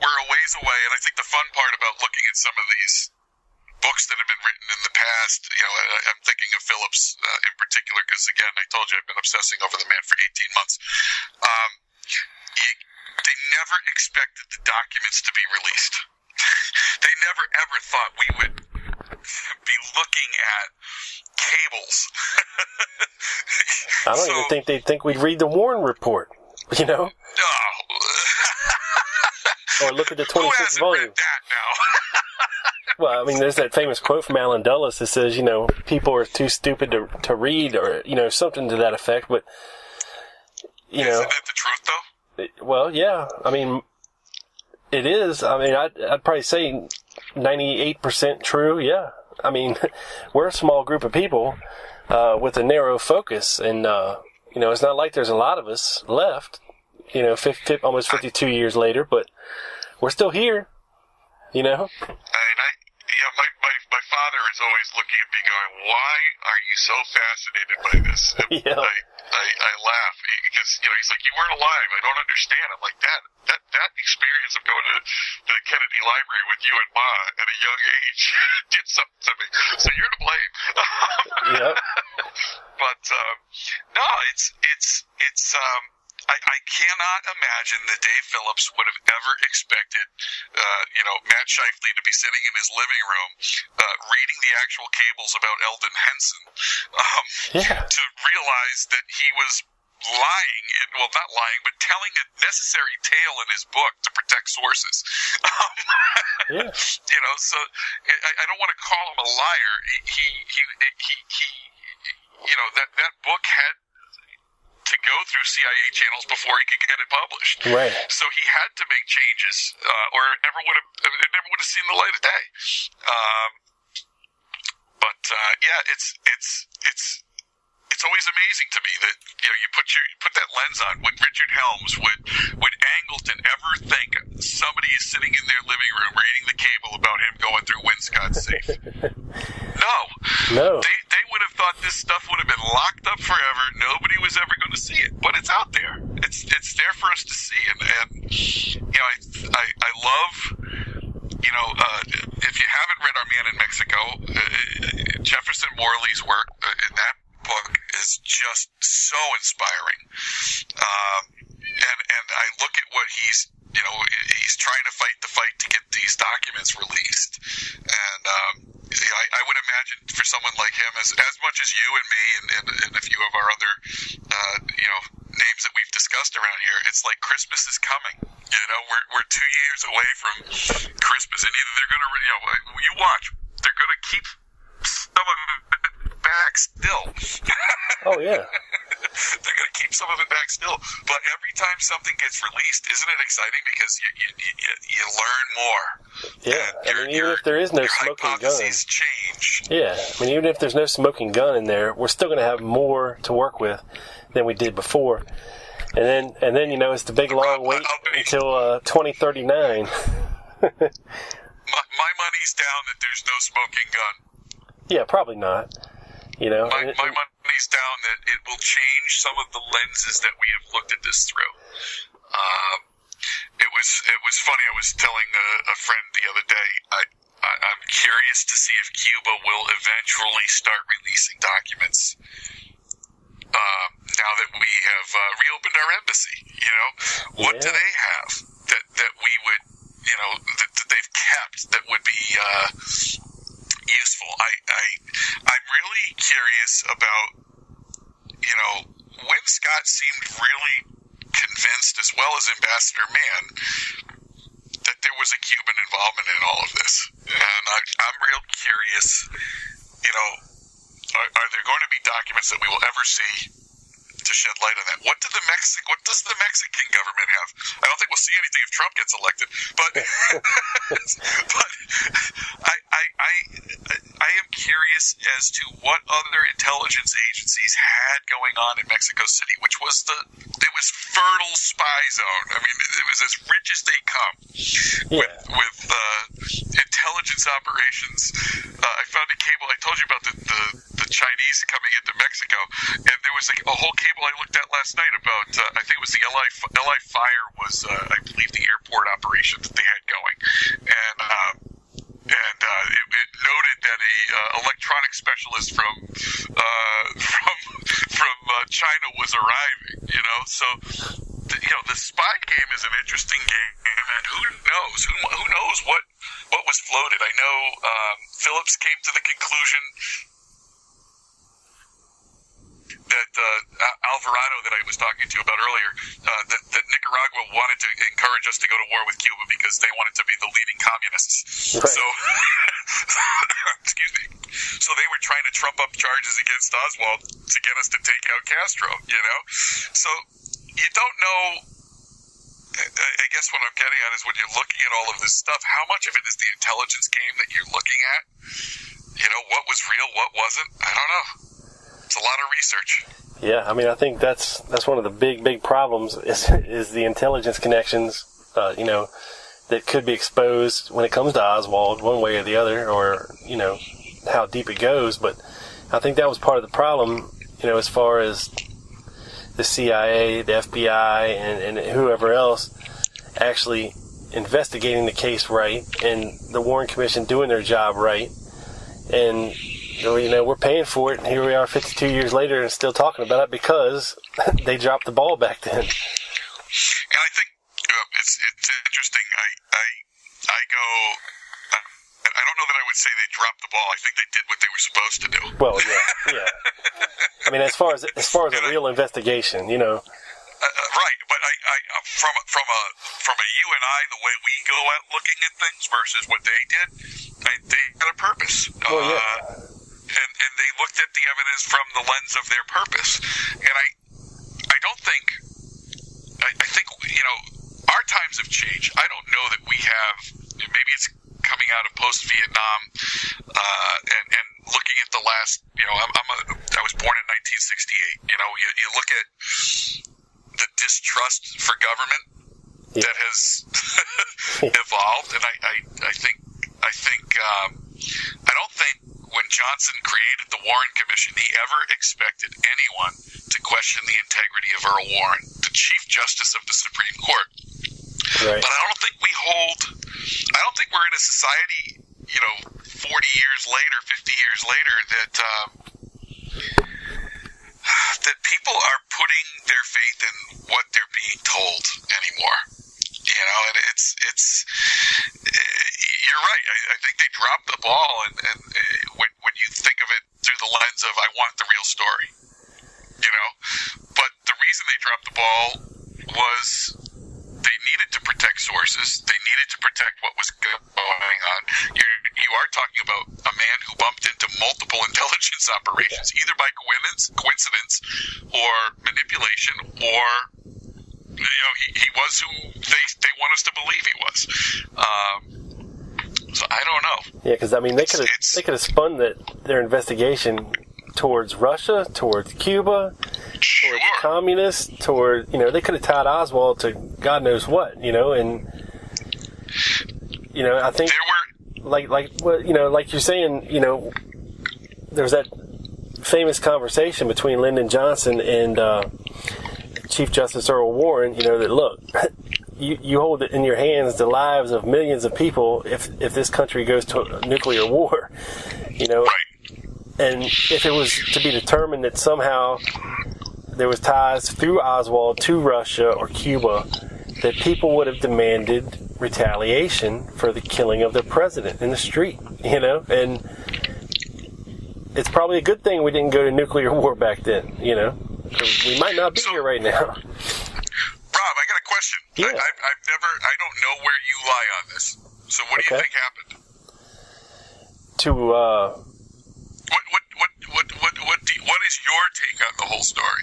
we're a ways away, and I think the fun part about looking at some of these books that have been written in the past, I'm thinking of Phillips in particular, because again, I told you I've been obsessing over the man for 18 months. They never expected the documents to be released. They never ever thought we would be looking at cables. I don't even think they'd think we'd read the Warren report, No. Or look at the 26th volume. Read that now? Well, I mean, there's that famous quote from Alan Dulles that says, people are too stupid to read, or, something to that effect, but, Isn't that the truth, though? Well, yeah. I mean, it is. I mean, I'd probably say 98% true, yeah. I mean, we're a small group of people with a narrow focus, and, it's not like there's a lot of us left, almost 52 years later, but we're still here, I mean, my father is always looking at me going, why are you so fascinated by this? And Yeah. I laugh because, he's like, you weren't alive. I don't understand. I'm like, Dad, that experience of going to the Kennedy Library with you and Ma at a young age did something to me. So you're to blame. Yep. But, no, I cannot imagine that Dave Phillips would have ever expected, Matt Shifley to be sitting in his living room, reading the actual cables about Eldon Henson, to realize that he was lying, not lying, but telling a necessary tale in his book to protect sources. Yeah. So I don't want to call him a liar. He that book had to go through CIA channels before he could get it published. Right. So he had to make changes, or it never would have seen the light of day. It's always amazing to me that you put that lens on. Would Richard Helms, would Angleton ever think somebody is sitting in their living room reading the cable about him going through Winscott's safe? No. They would have thought this stuff would have been locked up forever. Nobody was ever going to see it, but it's out there. It's there for us to see, and I love. If you haven't read Our Man in Mexico, Jefferson Morley's work in that book is just so inspiring. And I look at what he's trying to fight the fight to get these documents released. And, I would imagine for someone like him, as much as you and me and a few of our other, names that we've discussed around here, it's like Christmas is coming. We're 2 years away from Christmas, and either they're going to, you watch, they're going to keep back still. Oh, yeah. They're going to keep some of it back still. But every time something gets released, isn't it exciting? Because you learn more. Yeah, I mean, even if there is no smoking gun. Change. Yeah, I mean, even if there's no smoking gun in there, we're still going to have more to work with than we did before. And then it's the big long wait until 2039. My money's down that there's no smoking gun. Yeah, probably not. My money's down that it will change some of the lenses that we have looked at this through. It was funny. I was telling a friend the other day. I'm curious to see if Cuba will eventually start releasing documents. Now that we have reopened our embassy, what do they have that we would, that they've kept that would be useful? I'm really curious about, Win Scott seemed really convinced, as well as Ambassador Mann, that there was a Cuban involvement in all of this, and I'm real curious. Are there going to be documents that we will ever see to shed light on that? What does the Mexican government have? I don't think we'll see anything if Trump gets elected, but I am curious as to what other intelligence agencies had going on in Mexico City, which was it was fertile spy zone. I mean, it was as rich as they come with intelligence operations. I found a cable. I told you about the Chinese coming into Mexico, and there was a whole cable I looked at last night about. I think it was the LI Fire was, I believe, the airport operation that they had going, and it noted that a electronic specialist from China was arriving. So the spy game is an interesting game, and who knows what was floated. I know Phillips came to the conclusion that Alvarado, that I was talking to you about earlier, that Nicaragua wanted to encourage us to go to war with Cuba because they wanted to be the leading communists. Right. So, excuse me. So they were trying to trump up charges against Oswald to get us to take out Castro. So you don't know. I guess what I'm getting at is when you're looking at all of this stuff, how much of it is the intelligence game that you're looking at? What was real, what wasn't? I don't know. It's a lot of research. Yeah, I mean, I think that's one of the big problems is the intelligence connections, that could be exposed when it comes to Oswald, one way or the other, or how deep it goes. But I think that was part of the problem, as far as the CIA, the FBI, and whoever else actually investigating the case right, and the Warren Commission doing their job right, and we're paying for it, and here we are 52 years later and still talking about it because they dropped the ball back then. And I think it's interesting. I don't know that I would say they dropped the ball. I think they did what they were supposed to do. Well, yeah. I mean, as far as a real investigation, Right, but I from a you and I, the way we go out looking at things versus what they did, they had a purpose. Well, yeah. And they looked at the evidence from the lens of their purpose. And I don't think, I think, our times have changed. I don't know that we have, maybe it's coming out of post-Vietnam, and looking at the last, I was born in 1968. You look at the distrust for government that has evolved, and I don't think when Johnson created the Warren Commission, he ever expected anyone to question the integrity of Earl Warren, the Chief Justice of the Supreme Court. Right. But I don't think we're in a society, 40 years later, 50 years later, that people are putting their faith in what they're being told anymore. And it's you're right. I think they dropped the ball, and when you think of it through the lens of I want the real story, but the reason they dropped the ball was they needed to protect sources. They needed to protect what was going on. You are talking about a man who bumped into multiple intelligence operations, either I don't know. Yeah, because I mean, they could have spun their investigation towards Russia, towards Cuba, towards communists, they could have tied Oswald to God knows what, and I think there were like you're saying, there's that famous conversation between Lyndon Johnson and Chief Justice Earl Warren, that look, you hold it in your hands the lives of millions of people if this country goes to a nuclear war, Right. And if it was to be determined that somehow there was ties through Oswald to Russia or Cuba, that people would have demanded retaliation for the killing of their president in the street, and it's probably a good thing we didn't go to nuclear war back then, we might not be here right now. Rob, I got a question. Yeah. I don't know where you lie on this. So what do you think happened? What is your take on the whole story?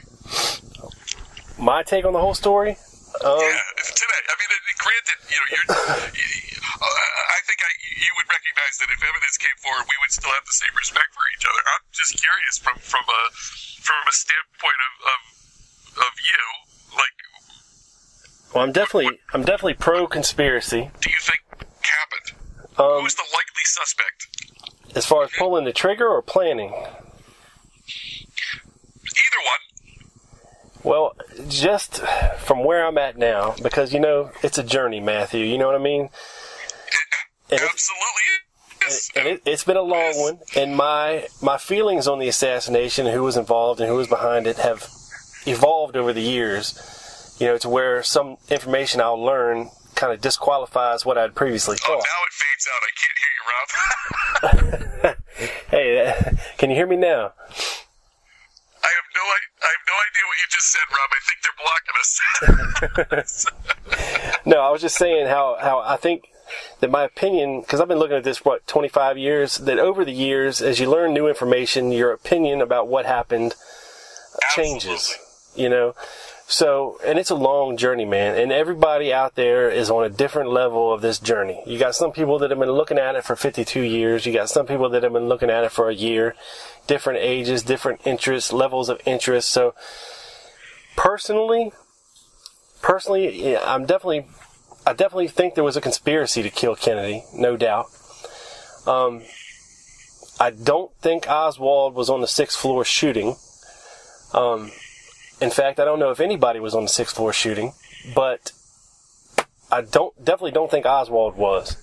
My take on the whole story? Today. I mean, granted, I think you would recognize that if evidence came forward, we would still have the same respect for each other. I'm just curious from a standpoint of you, like. Well, I'm definitely pro conspiracy. Do you think happened? Who's the likely suspect? As far as pulling the trigger or planning? Either one. Well, just from where I'm at now, because, it's a journey, Matthew, you know what I mean? It absolutely is. And it's been a long one, and my feelings on the assassination, who was involved and who was behind it, have evolved over the years, to where some information I'll learn kind of disqualifies what I'd previously thought. Oh, now it fades out. I can't hear you, Rob. Hey, can you hear me now? I have no idea what you just said, Rob. I think they're blocking us. No, I was just saying how I think that my opinion, because I've been looking at this, 25 years, that over the years, as you learn new information, your opinion about what happened changes, So, and it's a long journey, man, and everybody out there is on a different level of this journey. You got some people that have been looking at it for 52 years. You got some people that have been looking at it for a year. Different ages, different interests, levels of interest. So, personally, yeah, I definitely think there was a conspiracy to kill Kennedy, no doubt. I don't think Oswald was on the 6th floor shooting. In fact, I don't know if anybody was on the 6th floor shooting, but I definitely don't think Oswald was.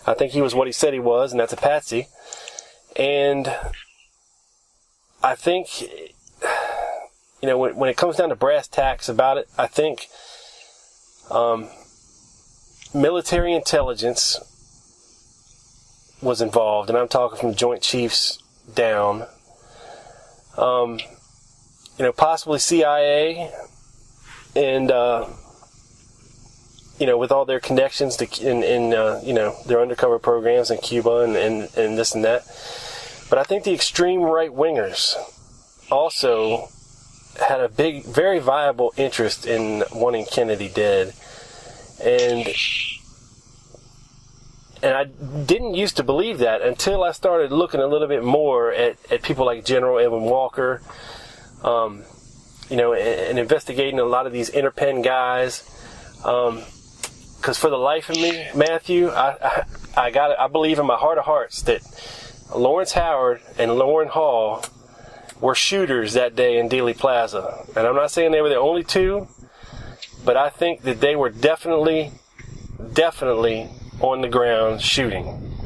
I think he was what he said he was, and that's a patsy. And I think, when it comes down to brass tacks about it, I think military intelligence was involved, and I'm talking from Joint Chiefs down. Possibly CIA, and with all their connections to in their undercover programs in Cuba and this and that. But I think the extreme right wingers also had a big, very viable interest in wanting Kennedy dead, and I didn't used to believe that until I started looking a little bit more at people like General Edwin Walker. And investigating a lot of these inner pen guys, because for the life of me, Matthew, I believe in my heart of hearts that Lawrence Howard and Lauren Hall were shooters that day in Dealey Plaza, and I'm not saying they were the only two, but I think that they were definitely on the ground shooting,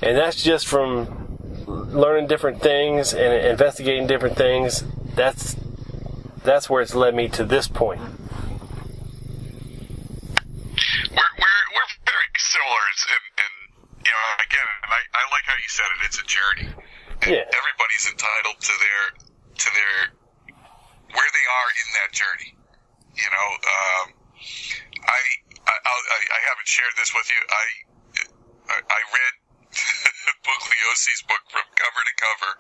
and that's just from learning different things and investigating different things. That's where it's led me to this point. We're very similar, and again, I like how you said it. It's a journey. And everybody's entitled to their where they are in that journey. I haven't shared this with you. I read Bugliosi's book from cover to cover.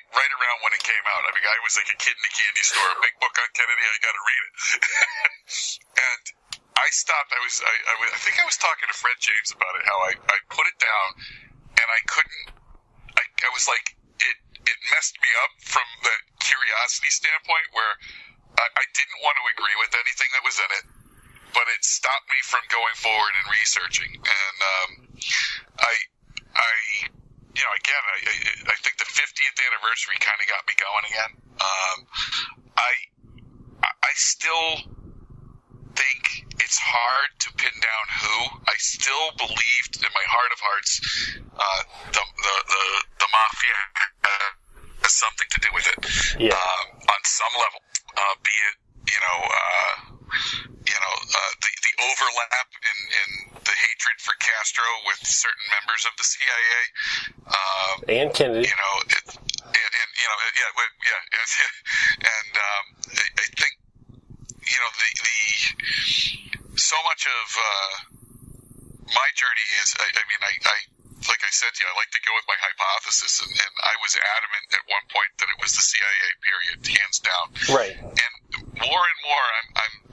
Right around when it came out. I mean, I was like a kid in a candy store. A big book on Kennedy, I got to read it. And I stopped. I think I was talking to Fred James about it, how I put it down, and I couldn't, I was like, it messed me up from the curiosity standpoint, where I didn't want to agree with anything that was in it, but it stopped me from going forward and researching. And I think the 50th anniversary kind of got me going again. I still think it's hard to pin down who. I still believed in my heart of hearts the mafia has something to do with it. Yeah. On some level, be it the overlap in the hatred for Castro with certain members of the CIA, and Kennedy. I think so much of my journey is, like I said to you, I like to go with my hypothesis, and I was adamant at one point that it was the CIA, period, hands down. Right. And more and more,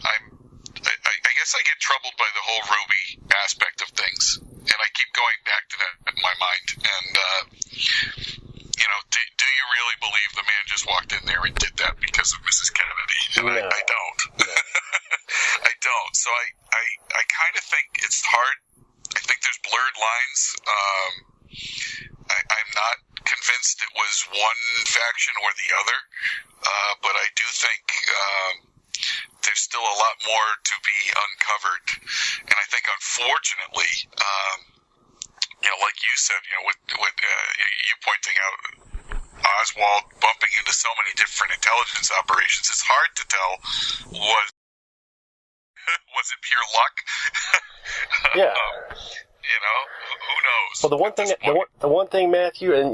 I guess I get troubled by the whole Ruby aspect of things, and I keep going back to that in my mind. And do you really believe the man just walked in there and did that because of Mrs. Kennedy? And No. I don't. No. I don't. So I kind of think it's hard. I think there's blurred lines. I'm not convinced it was one faction or the other, but I do think there's still a lot more to be uncovered. And I think, unfortunately, like you said, with you pointing out Oswald bumping into so many different intelligence operations, it's hard to tell was it pure luck? Yeah. Who knows? Well, the one thing, Matthew, and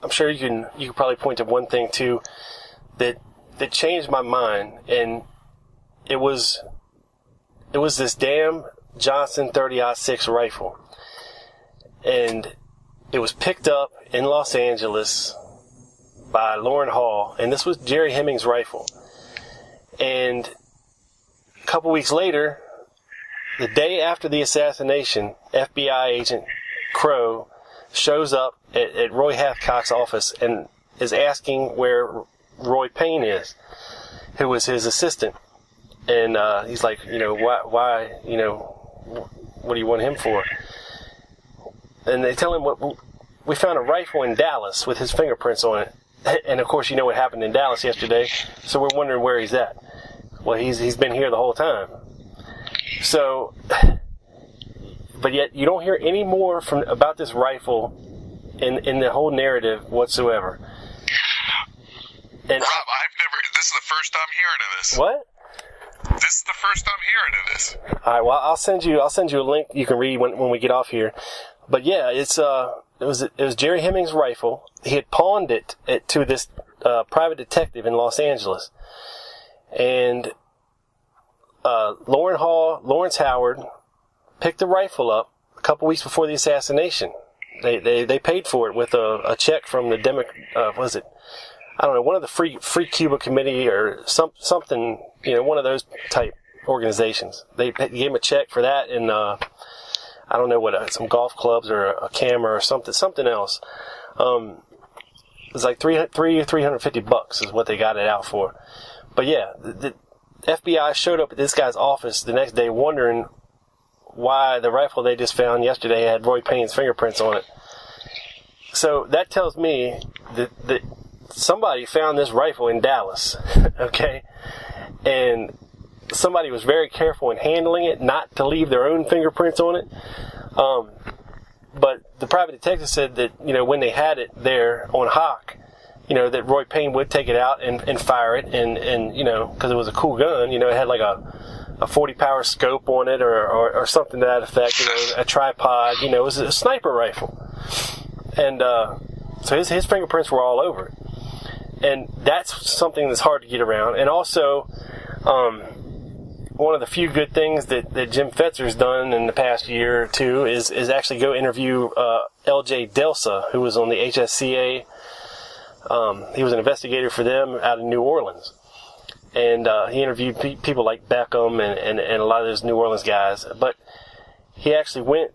I'm sure you can probably point to one thing too that changed my mind, and it was this damn Johnson 30-06 rifle, and it was picked up in Los Angeles by Lauren Hall, and this was Jerry Hemmings' rifle, and a couple weeks later, the day after the assassination, FBI agent Crow shows up at Roy Hathcock's office and is asking where Roy Payne is, who was his assistant. And he's like, why, what do you want him for? And they tell him, we found a rifle in Dallas with his fingerprints on it. And of course, you know what happened in Dallas yesterday, so we're wondering where he's at. Well, he's been here the whole time. So, but yet you don't hear any more about this rifle in the whole narrative whatsoever. And Rob, this is the first I'm hearing of this. What? This is the first I'm hearing of this. All right. Well, I'll send you a link you can read when we get off here. But yeah, it was Jerry Hemmings' rifle. He had pawned it to this private detective in Los Angeles, and Lawrence Howard picked the rifle up a couple weeks before the assassination. They paid for it with a check from the was it? I don't know, one of the Free Cuba Committee or something, one of those type organizations. They gave him a check for that, and I don't know what, some golf clubs or a camera or something else. It was like $350 is what they got it out for. But yeah, the FBI showed up at this guy's office the next day wondering why the rifle they just found yesterday had Roy Payne's fingerprints on it. So that tells me that somebody found this rifle in Dallas, okay? And somebody was very careful in handling it, not to leave their own fingerprints on it. But the private detective said that, when they had it there on Hawk, that Roy Payne would take it out and fire it, and because it was a cool gun, it had like a 40 power scope on it or something to that effect, a tripod, it was a sniper rifle. And so his fingerprints were all over it. And that's something that's hard to get around. And also, one of the few good things that Jim Fetzer's done in the past year or two is actually go interview L.J. Delsa, who was on the HSCA. He was an investigator for them out of New Orleans. and he interviewed people like Beckham and a lot of those New Orleans guys. But he actually went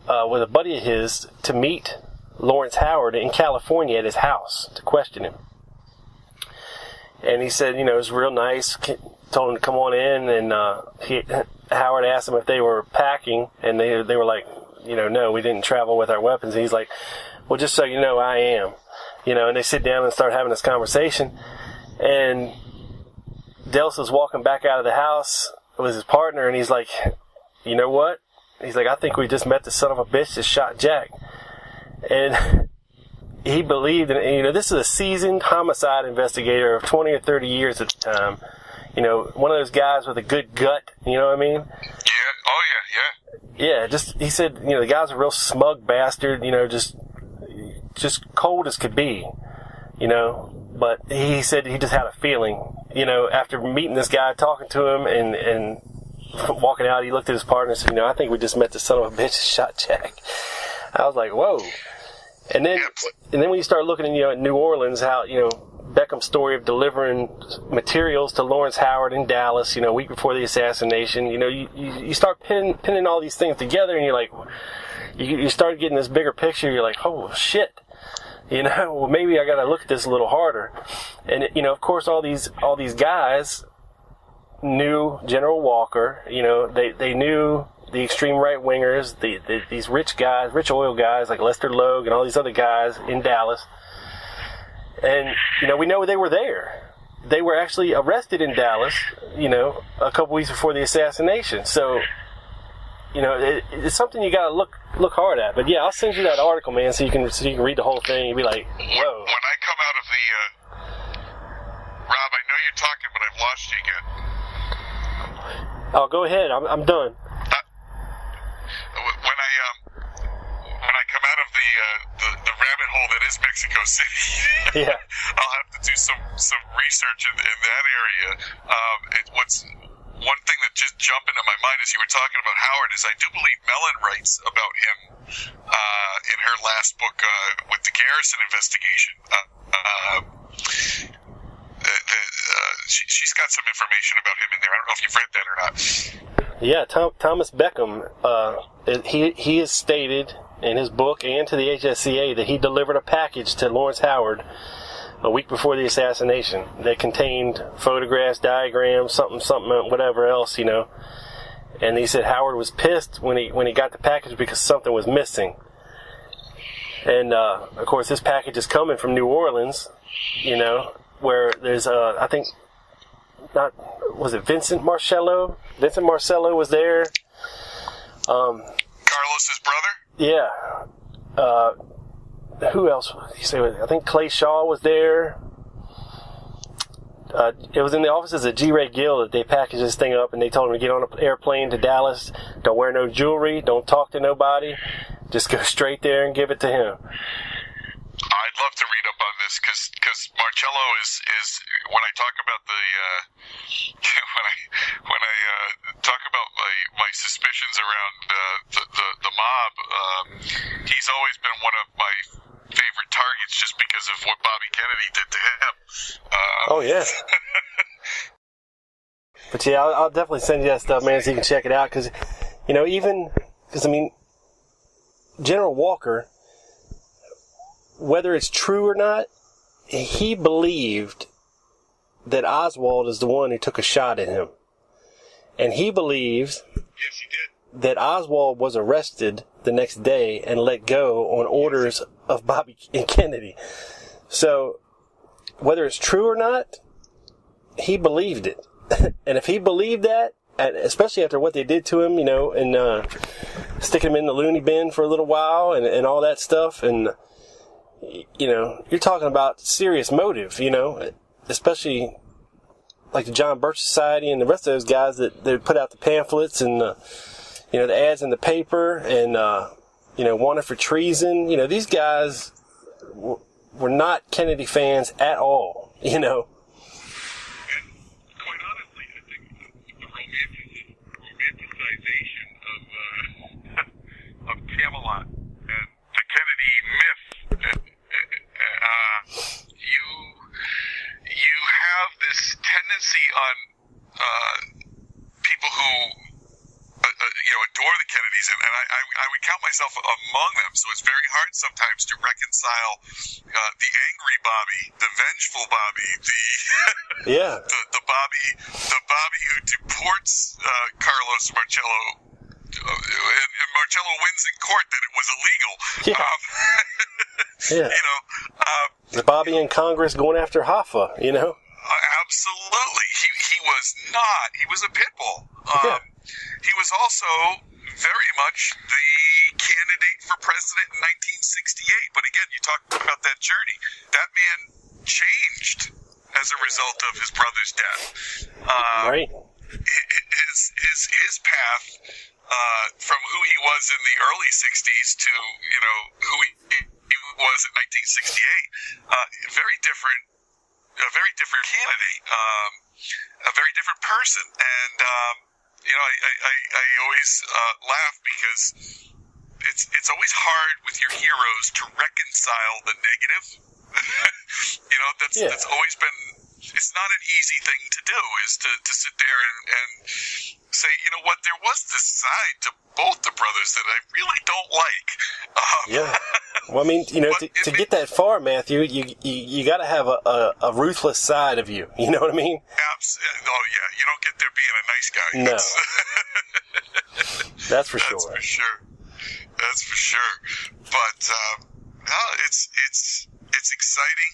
with a buddy of his to meet Lawrence Howard in California at his house to question him. And he said, it was real nice. Told him to come on in, and Howard asked him if they were packing, and they were like, no, we didn't travel with our weapons. And he's like, well, just so you know, I am. And they sit down and start having this conversation. And Dels was walking back out of the house with his partner, and he's like, you know what? He's like, I think we just met the son of a bitch that shot Jack. And he believed, and this is a seasoned homicide investigator of 20 or 30 years at the time. One of those guys with a good gut, you know what I mean? Yeah, oh yeah. Yeah, he said, the guy's a real smug bastard, just cold as could be, but he said he just had a feeling, after meeting this guy, talking to him, and walking out, he looked at his partner and said, I think we just met the son of a bitch that shot Jack. I was like, whoa. And then when you start looking at New Orleans, how, Beckham's story of delivering materials to Lawrence Howard in Dallas, a week before the assassination, you start pinning all these things together, and you're like, you start getting this bigger picture. You're like, oh shit, well, maybe I got to look at this a little harder. And of course, all these guys knew General Walker. They knew the extreme right wingers, these rich oil guys like Lester Logue and all these other guys in Dallas. And, we know they were there. They were actually arrested in Dallas, a couple weeks before the assassination. So, it's something you got to look hard at. But yeah, I'll send you that article, man, so you can read the whole thing and be like, whoa. When I come out of the, Rob, I know you're talking, but I've lost you again. Oh, go ahead. I'm done. When I come out of the rabbit hole that is Mexico City, yeah, I'll have to do some research in that area. What's one thing that just jumped into my mind as you were talking about Howard is I do believe Mellon writes about him in her last book with the Garrison investigation. She's got some information about him in there. I don't know if you've read that or not. Yeah, Thomas Beckham, he has stated in his book and to the HSCA that he delivered a package to Lawrence Howard a week before the assassination that contained photographs, diagrams, something, whatever else, And he said Howard was pissed when he got the package because something was missing. And, of course, this package is coming from New Orleans, where there's, I think, was it Vincent Marcello? Vincent Marcello was there. Carlos's brother? Yeah. Who else? I think Clay Shaw was there. It was in the offices of G. Ray Gill that they packaged this thing up, and they told him to get on an airplane to Dallas. Don't wear no jewelry. Don't talk to nobody. Just go straight there and give it to him. I'd love to read up on this because Marcello is when I talk about when I talk about my suspicions around the mob, he's always been one of my favorite targets just because of what Bobby Kennedy did to him. Oh yeah. But yeah, I'll definitely send you that stuff, man, so you can check it out. Because General Walker, whether it's true or not, he believed that Oswald is the one who took a shot at him. And he believes that Oswald was arrested the next day and let go on orders of Bobby and Kennedy. So, whether it's true or not, he believed it. And if he believed that, and especially after what they did to him, and sticking him in the loony bin for a little while and all that stuff, and you're talking about serious motive, especially like the John Birch Society and the rest of those guys that they put out the pamphlets and the ads in the paper and wanted for treason. These guys were not Kennedy fans at all. And quite honestly, I think the romanticization of Camelot and the Kennedy myth. You have this tendency quantities, and I would count myself among them. So it's very hard sometimes to reconcile the angry Bobby, the vengeful Bobby, the Bobby who deports Carlos Marcello, and Marcello wins in court that it was illegal. The Bobby in Congress going after Hoffa, Absolutely. He was not. He was a pit bull. He was also very much the candidate for president in 1968. But again, you talk about that journey. That man changed as a result of his brother's death. Right. His path from who he was in the early 60s to who he was in 1968, very different. A very different candidate, a very different person, and I always laugh because it's always hard with your heroes to reconcile the negative. That's always been. It's not an easy thing to do. Is to sit there and say, what, there was this side to both the brothers that I really don't like. Well, I mean, to get that far, Matthew, you got to have a ruthless side of you. You know what I mean? Absolutely. Oh yeah, you don't get there being a nice guy. No. That's for sure. That's for sure. But it's exciting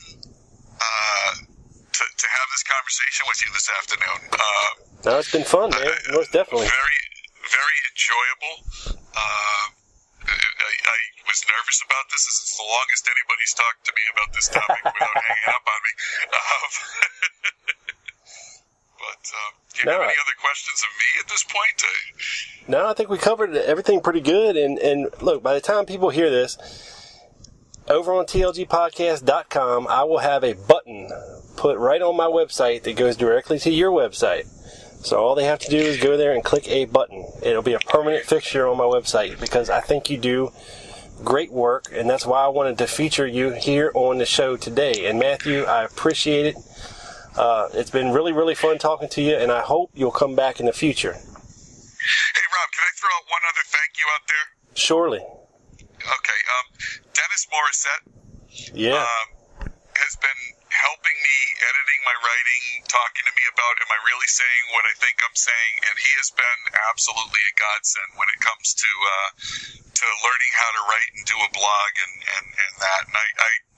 to have this conversation with you this afternoon. No, it's been fun, man. Most definitely. Very, very enjoyable. I was nervous about this. This is the longest anybody's talked to me about this topic without hanging up on me. But do you have any other questions of me at this point? No, I think we covered everything pretty good. And look, by the time people hear this, over on tlgpodcast.com, I will have a button put right on my website that goes directly to your website. So all they have to do is go there and click a button. It'll be a permanent fixture on my website because I think you do great work, and that's why I wanted to feature you here on the show today. And Matthew, I appreciate it. It's been really, really fun talking to you, and I hope you'll come back in the future. Hey, Rob, can I throw out one other thank you out there? Surely. Okay. Dennis Morissette has been helping me editing my writing, talking to me about am I really saying what I think I'm saying, and he has been absolutely a godsend when it comes to learning how to write and do a blog and that. And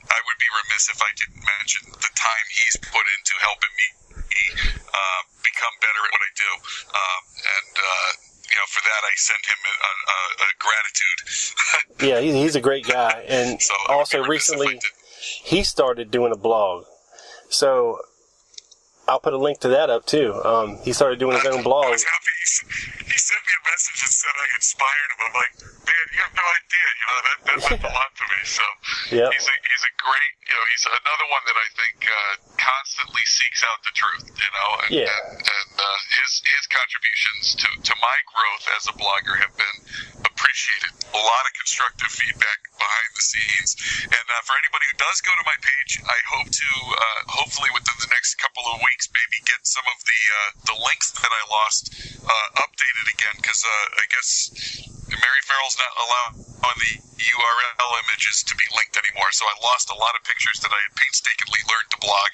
I would be remiss if I didn't mention the time he's put into helping me become better at what I do. For that I send him a gratitude. Yeah, he's a great guy, and so also recently he started doing a blog. So I'll put a link to that up too. He started doing his own blog. I was happy. He sent me a message and said I inspired him. I'm like, man, you have no idea. That meant a lot to me. So yep. He's a great. He's another one that I think constantly seeks out the truth. And his contributions to my growth as a blogger have been appreciated. A lot of constructive feedback behind the scenes. And for anybody who does go to my page, I hope to hopefully within the next couple of weeks maybe get some of the links that I lost updated again, because I guess Mary Farrell's not allowing the URL images to be linked anymore, so I lost a lot of pictures that I had painstakingly learned to blog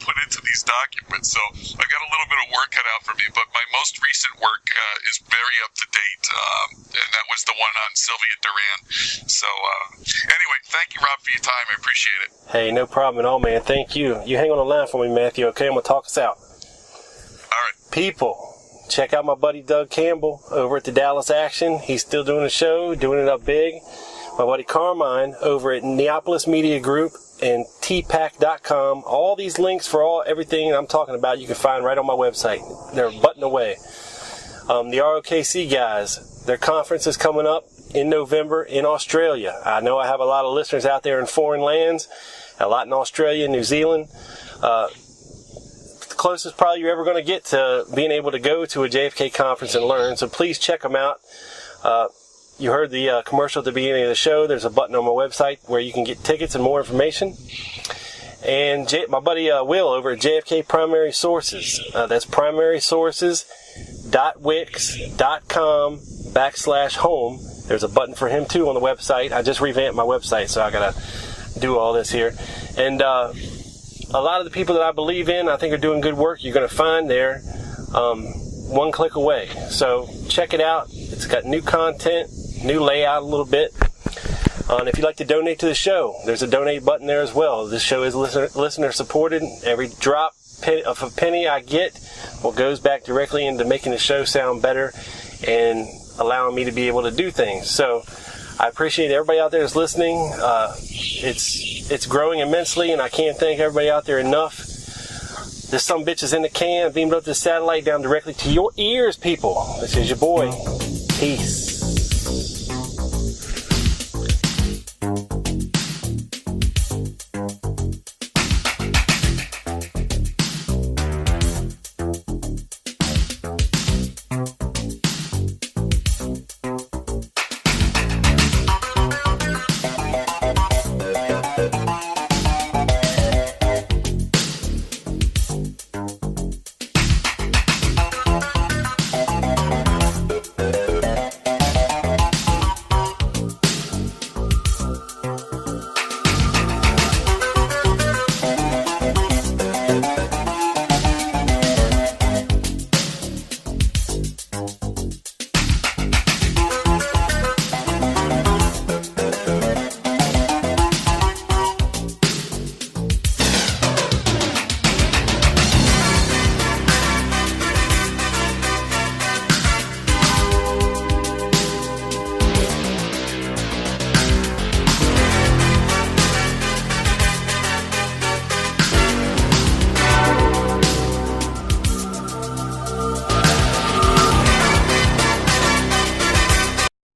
put into these documents. So I've got a little bit of work cut out for me, but my most recent work is very up to date, and that was the one on Sylvia Duran. So anyway, thank you, Rob, for your time. I appreciate it. Hey, no problem at all, man. Thank you. You hang on the line for me, Matthew, okay? I'm going to talk us out. All right. People, check out my buddy Doug Campbell over at the Dallas Action. He's still doing a show, doing it up big. My buddy Carmine over at Neapolis Media Group and tpack.com. All these links for everything I'm talking about you can find right on my website. They're a button away. The ROKC guys, their conference is coming up in November in Australia. I know I have a lot of listeners out there in foreign lands, a lot in Australia, New Zealand. The closest probably you're ever going to get to being able to go to a JFK conference and learn, so please check them out. You heard the commercial at the beginning of the show. There's a button on my website where you can get tickets and more information. And my buddy Will over at JFK Primary Sources. That's primarysources.com. wix.com/home. There's a button for him too on the website. I just revamped my website, so I gotta do all this here. And a lot of the people that I believe in, I think are doing good work, you're gonna find there one click away. So check it out. It's got new content, new layout a little bit. And if you'd like to donate to the show, there's a donate button there as well. This show is listener supported. Every drop of a penny I get goes back directly into making the show sound better and allowing me to be able to do things. So I appreciate everybody out there that's listening. It's growing immensely, and I can't thank everybody out there enough. This sumbitch is in the can, beamed up the satellite down directly to your ears, people. This is your boy. Peace.